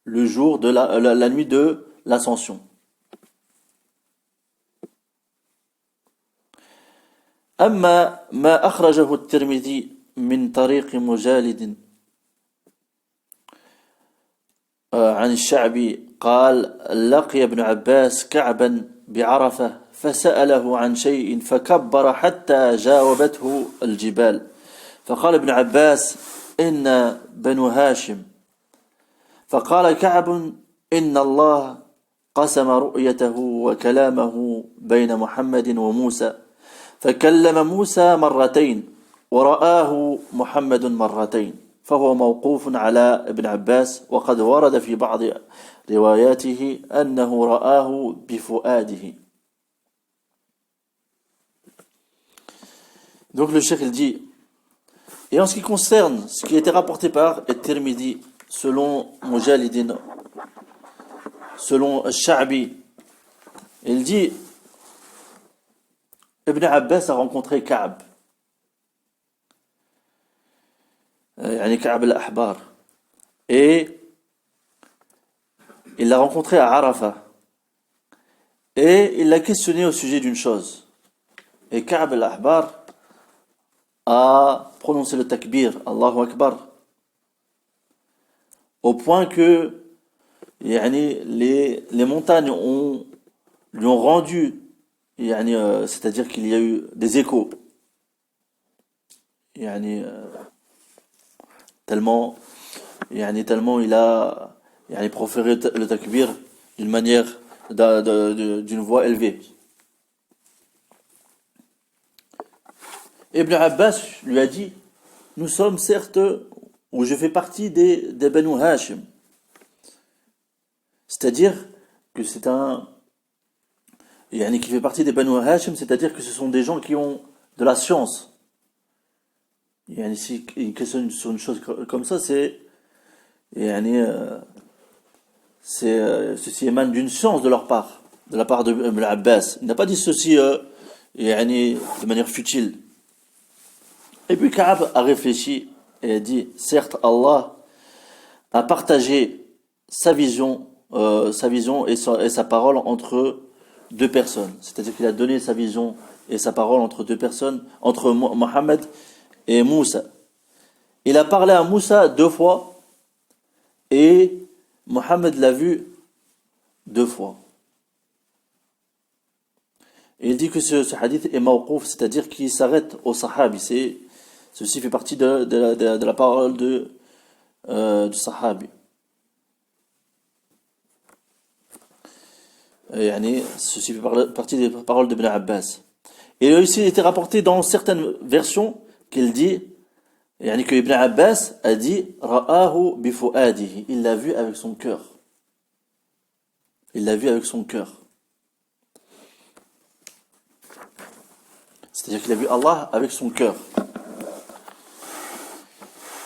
le jour de la nuit de l'ascension. أما ما أخرجه الترمذي من طريق مجالد عن الشعبي قال لقي ابن عباس كعبا بعرفة فسأله عن شيء فكبر حتى جاوبته الجبال فقال ابن عباس إن بنو هاشم فقال كعب إن الله قسم رؤيته وكلامه بين محمد وموسى فكلم موسى مرتين ورآه محمد مرتين فهو موقوف على ابن عباس وقد ورد في بعض رواياته أنه رآه بفؤاده. Donc le cheikh il dit, et en ce qui concerne ce qui a été rapporté par At-Tirmidhi selon Mujalidin, selon Sha'bi, il dit Ibn Abbas a rencontré Ka'b, Ka'b al-Ahbar, et il l'a rencontré à Arafah, et il l'a questionné au sujet d'une chose. Et Ka'b al-Ahbar a prononcé le takbir, Allahu Akbar, au point que les montagnes lui ont rendu, c'est-à-dire qu'il y a eu des échos, tellement il a proféré le takbir d'une manière, d'une voix élevée. Ibn Abbas lui a dit, nous sommes certes, ou je fais partie des Banu Hashim. C'est-à-dire que c'est qui fait partie des Banu Hashim, c'est-à-dire que ce sont des gens qui ont de la science. Si ils questionnent sur une chose comme ça, ceci émane d'une science de leur part, de la part de Ibn Abbas. Il n'a pas dit ceci de manière futile. Et puis Ka'b a réfléchi et a dit, certes Allah a partagé sa vision et sa parole entre deux personnes. C'est-à-dire qu'il a donné sa vision et sa parole entre deux personnes, entre Mohammed et Moussa. Il a parlé à Moussa 2 fois et Mohammed l'a vu 2 fois. Et il dit que ce hadith est mawqouf, c'est-à-dire qu'il s'arrête au sahabi. Ceci fait partie de la parole du sahabi. Ceci fait partie des paroles d'Ibn Abbas. Et il a aussi été rapporté dans certaines versions qu'il dit Yani que Ibn Abbas a dit Ra'ahu bifu'adihi. Il l'a vu avec son cœur. Il l'a vu avec son cœur. C'est-à-dire qu'il a vu Allah avec son cœur.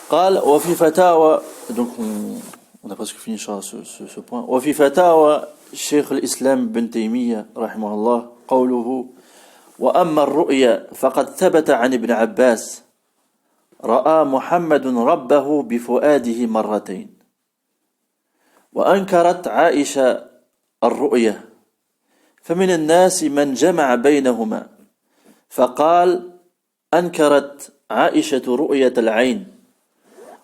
قال وفي فتاوى donc on a presque fini ce point. وفي فتاوى شيخ الإسلام بن تيمية رحمه الله قوله وأما الرؤيا فقد ثبت عن ابن عباس رأى محمد ربه بفؤاده مرتين وأنكرت عائشة الرؤيا فمن الناس من جمع بينهما فقال أنكرت عائشة رؤية العين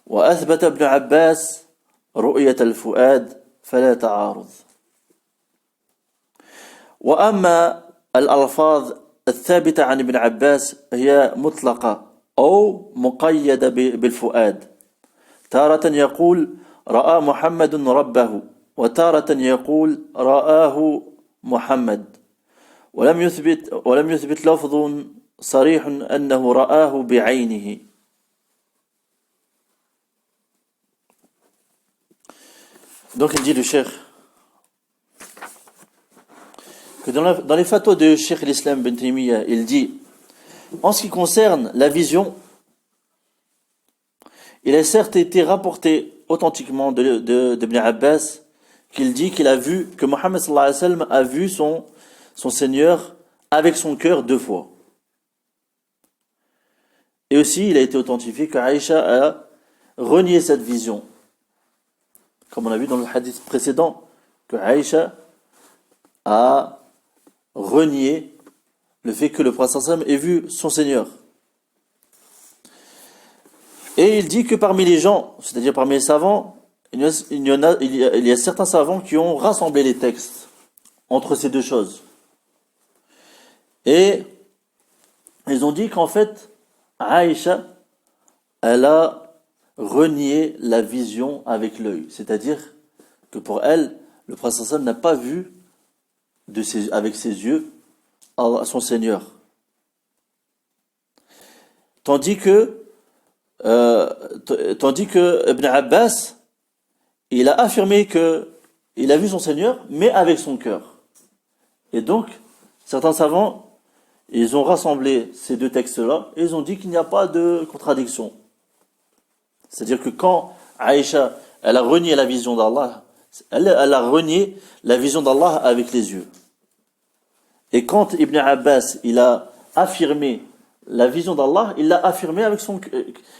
وأثبت ابن عباس رؤية الفؤاد فلا تعارض وأما الألفاظ الثابتة عن ابن عباس هي مطلقة أو مقيدة بالفؤاد تارة يقول رأى محمد ربه وتارة يقول رآه محمد ولم يثبت لفظ صريح أنه رآه بعينه. Donc il dit le cheikh que dans les fatwas de Cheikh l'Islam Ben Taymiyyah, il dit en ce qui concerne la vision, il a certes été rapporté authentiquement de Ibn Abbas qu'il dit qu'il a vu que Mohammed sallallahu alayhi wa sallam a vu son Seigneur avec son cœur 2 fois. Et aussi il a été authentifié que Aïcha a renié cette vision. Comme on a vu dans le hadith précédent, que Aïcha a renié le fait que le prophète sallam ait vu son Seigneur. Et il dit que parmi les gens, c'est-à-dire parmi les savants, il y a certains savants qui ont rassemblé les textes entre ces 2 choses. Et ils ont dit qu'en fait, Aïcha, elle a renier la vision avec l'œil, c'est-à-dire que pour elle, le prophète sallam n'a pas vu avec ses yeux son Seigneur. Tandis que Ibn Abbas, il a affirmé que il a vu son Seigneur, mais avec son cœur. Et donc, certains savants, ils ont rassemblé ces 2 textes-là et ils ont dit qu'il n'y a pas de contradiction. C'est-à-dire que quand Aïcha, elle a renié la vision d'Allah, elle a renié la vision d'Allah avec les yeux. Et quand Ibn Abbas, il a affirmé la vision d'Allah, il l'a affirmé avec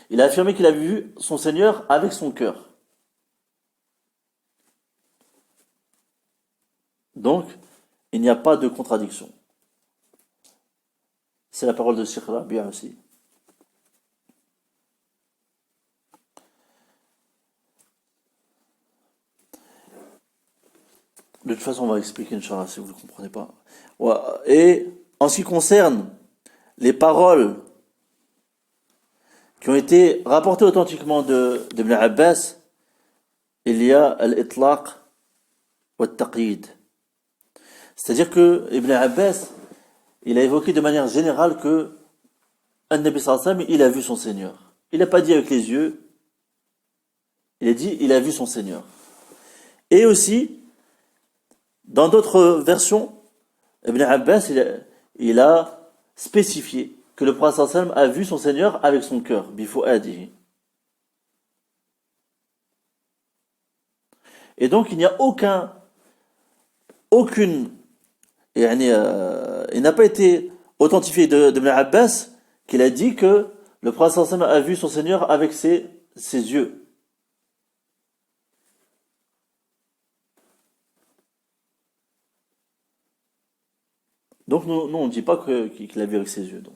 il a affirmé qu'il a vu son Seigneur avec son cœur. Donc, il n'y a pas de contradiction. C'est la parole de Cheikh Rabia aussi. De toute façon, on va expliquer, Inch'Allah, si vous ne comprenez pas. Et en ce qui concerne les paroles qui ont été rapportées authentiquement d'Ibn Abbas, il y a al-itlaq wa al-taqyid. C'est-à-dire que Ibn Abbas, il a évoqué de manière générale que An-Nabi sallallahu alayhi wa sallam, il a vu son Seigneur. Il n'a pas dit avec les yeux, il a dit il a vu son Seigneur. Et aussi, dans d'autres versions, Ibn Abbas, il a spécifié que le prophète sallallahu alayhi wa sallam a vu son Seigneur avec son cœur, bifu'adihi. Et donc il n'y a aucune, il n'a pas été authentifié d'Ibn Abbas qu'il a dit que le prophète sallallahu alayhi wa sallam a vu son Seigneur avec ses yeux. Donc nous on ne dit pas qu'il l'a vu avec ses yeux. Donc,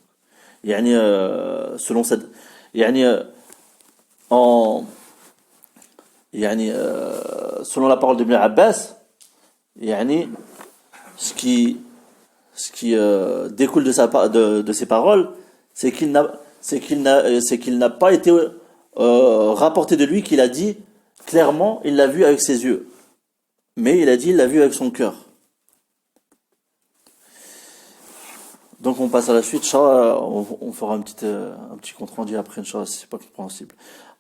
selon cette, selon la parole d'Ibn Abbas, ce qui découle de ces paroles, c'est qu'il n'a pas été rapporté de lui qu'il a dit clairement il l'a vu avec ses yeux, mais il a dit il l'a vu avec son cœur. Donc on passe à la suite, Inch'Allah, on fera un petit compte rendu après, Inch'Allah, si c'est pas compréhensible.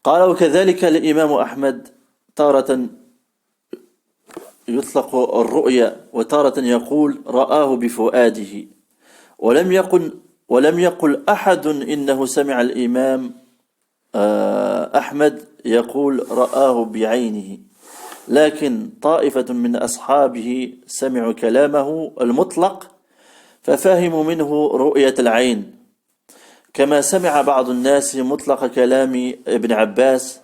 قال وكذلك الإمام أحمد تارة يطلق الرؤيا وتارة يقول رآه بفؤاده ولم يقل ولم يقل أحد إنه سمع الإمام أحمد يقول رآه بعينه لكن طائفة من أصحابه سمعوا كلامه المطلق ففهموا منه رؤية العين كما سمع بعض الناس مطلق كلام ابن عباس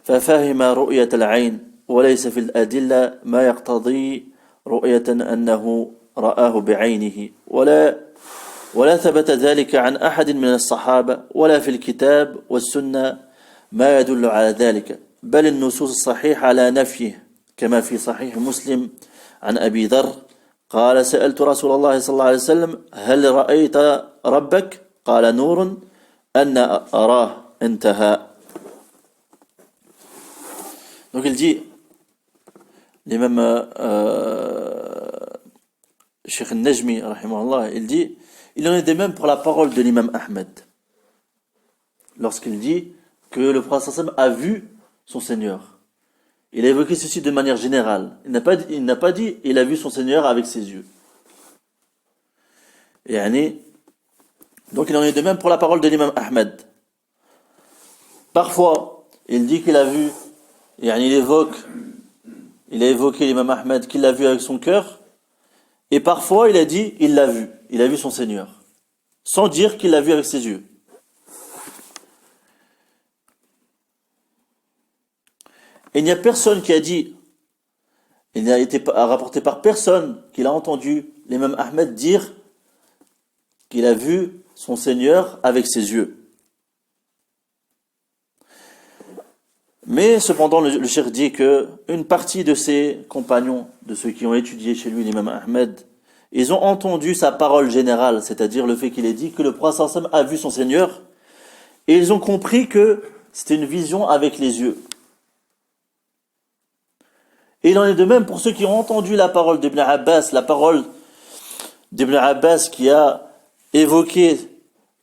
ففهم رؤية العين وليس في الأدلة ما يقتضي رؤية أنه رآه بعينه ولا ثبت ذلك عن أحد من الصحابة ولا في الكتاب والسنة ما يدل على ذلك بل النصوص الصحيحة على نفيه كما في صحيح مسلم عن أبي ذر قال سألت رسول الله صلى الله عليه وسلم هل رأيت ربك قال نور أن أراه انتهى. Donc il dit, l'imam Cheikh al-Najmi, rahimahullah, il dit, il en est de même pour la parole de l'imam Ahmed. Lorsqu'il dit que le prophète sallam a vu son Seigneur. Il a évoqué ceci de manière générale. Il n'a pas dit il a vu son Seigneur avec ses yeux. Donc il en est de même pour la parole de l'imam Ahmed. Parfois, il dit qu'il a vu, il a évoqué l'imam Ahmed qu'il l'a vu avec son cœur, et parfois il a dit il a vu son Seigneur, sans dire qu'il l'a vu avec ses yeux. Et il n'y a personne qui a dit, il n'a été rapporté par personne qu'il a entendu l'imam Ahmed dire qu'il a vu son Seigneur avec ses yeux. Mais cependant, le cheikh dit que une partie de ses compagnons, de ceux qui ont étudié chez lui l'imam Ahmed, ils ont entendu sa parole générale, c'est-à-dire le fait qu'il ait dit que le prophète sallallahu alayhi wa sallam a vu son Seigneur, et ils ont compris que c'était une vision avec les yeux. Et il en est de même pour ceux qui ont entendu la parole d'Ibn Abbas, la parole d'Ibn Abbas qui a évoqué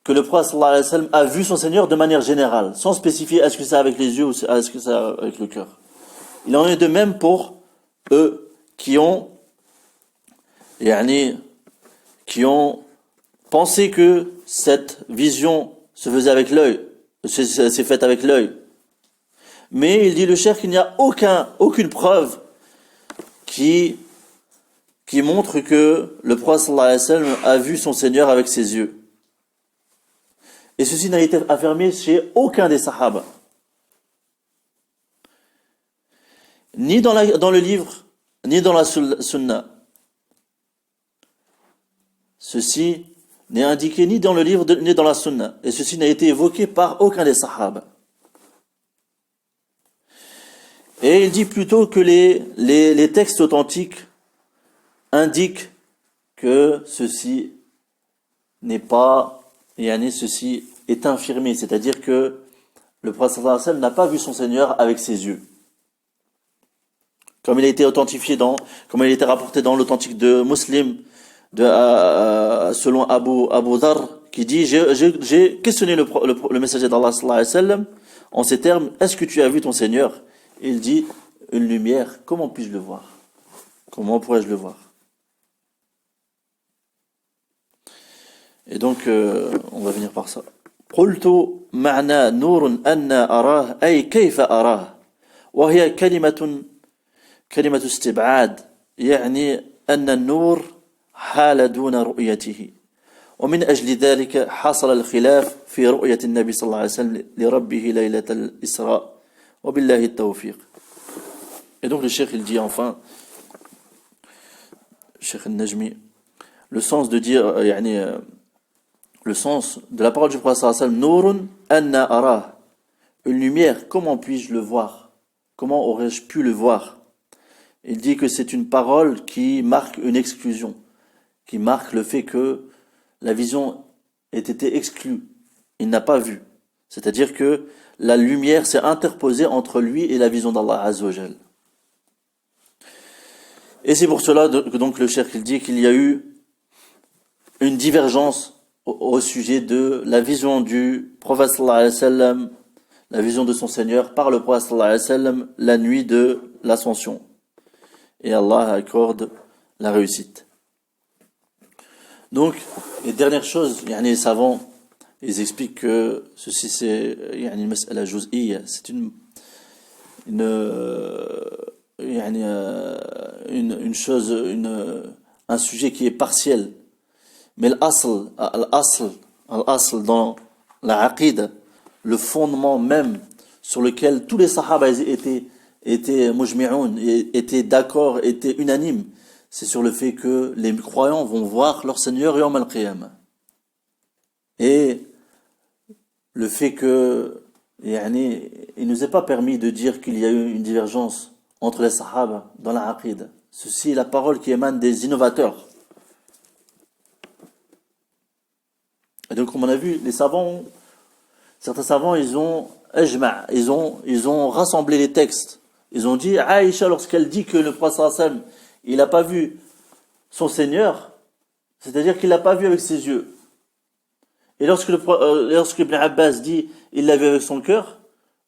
que le prophète sallallahu alayhi wa sallam a vu son Seigneur de manière générale, sans spécifier est-ce que c'est avec les yeux ou est-ce que c'est avec le cœur. Il en est de même pour eux qui ont pensé que cette vision se faisait avec l'œil, c'est faite avec l'œil. Mais il dit le cheikh qu'il n'y a aucune preuve qui montre que le prophète sallallahu alayhi wa sallam a vu son Seigneur avec ses yeux. Et ceci n'a été affirmé chez aucun des sahaba. Ni dans le livre, ni dans la sunna. Ceci n'est indiqué ni dans le livre, ni dans la sunna. Et ceci n'a été évoqué par aucun des sahaba. Et il dit plutôt que les textes authentiques indiquent que ceci n'est pas, ceci est infirmé, c'est-à-dire que le prophète sallallahu alayhi wa sallam n'a pas vu son Seigneur avec ses yeux. Comme il a été authentifié comme il a été rapporté dans l'authentique de Muslim, selon Abu Dhar, qui dit, j'ai questionné le messager d'Allah sallallahu alayhi wa sallam en ces termes, est-ce que tu as vu ton Seigneur? Il dit, une lumière, comment puis-je le voir? Comment pourrais-je le voir? Et donc, on va venir par ça. قلت معنى نور أن أراه أي كيف أراه وهي كلمة استبعاد يعني أن النور حال دون رؤيته ومن أجل ذلك حصل الخلاف في رؤية النبي صلى الله عليه وسلم لربه ليلة الإسراء وبالله التوفيق. Et donc le cheikh il dit enfin, cheikh al-Najmi, le sens de dire, le sens de la parole du prophète sallallahu alayhi wa sallam, Nurun anna arah, une lumière, comment puis-je le voir? Comment aurais-je pu le voir? Il dit que c'est une parole qui marque une exclusion, qui marque le fait que la vision ait été exclue. Il n'a pas vu. C'est-à-dire que la lumière s'est interposée entre lui et la vision d'Allah Azza wa Jal. Et c'est pour cela que donc le cheikh il dit qu'il y a eu une divergence au sujet de la vision du prophète sallallahu alayhi wa sallam, la vision de son Seigneur par le prophète sallallahu alayhi wa sallam la nuit de l'ascension. Et Allah accorde la réussite. Donc, les dernières choses, les savants, ils expliquent que ceci c'est une mas'ala juz'iyya, c'est une chose, un sujet qui est partiel. Mais l'asl dans la aqida, le fondement même sur lequel tous les sahaba étaient mujmi'oun, étaient d'accord, étaient unanimes, c'est sur le fait que les croyants vont voir leur Seigneur yawm al-qiyamah. Et le fait que il nous est pas permis de dire qu'il y a eu une divergence entre les sahaba dans la aqida. Ceci est la parole qui émane des innovateurs. Et donc, comme on a vu, certains savants, ils ont rassemblé les textes. Ils ont dit, Aïcha, lorsqu'elle dit que le prophète sallallahu alayhi wa sallam, il n'a pas vu son Seigneur, c'est-à-dire qu'il l'a pas vu avec ses yeux. Et lorsque Ibn Abbas dit, il l'a vu avec son cœur,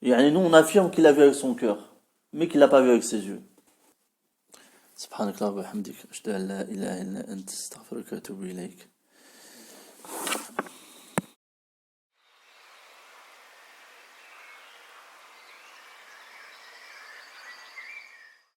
nous, on affirme qu'il l'a vu avec son cœur, mais qu'il l'a pas vu avec ses yeux. Subhanakallah wa bihamdik, ashhadu an la ilaha illa anta, astaghfiruka wa atubu ilayk.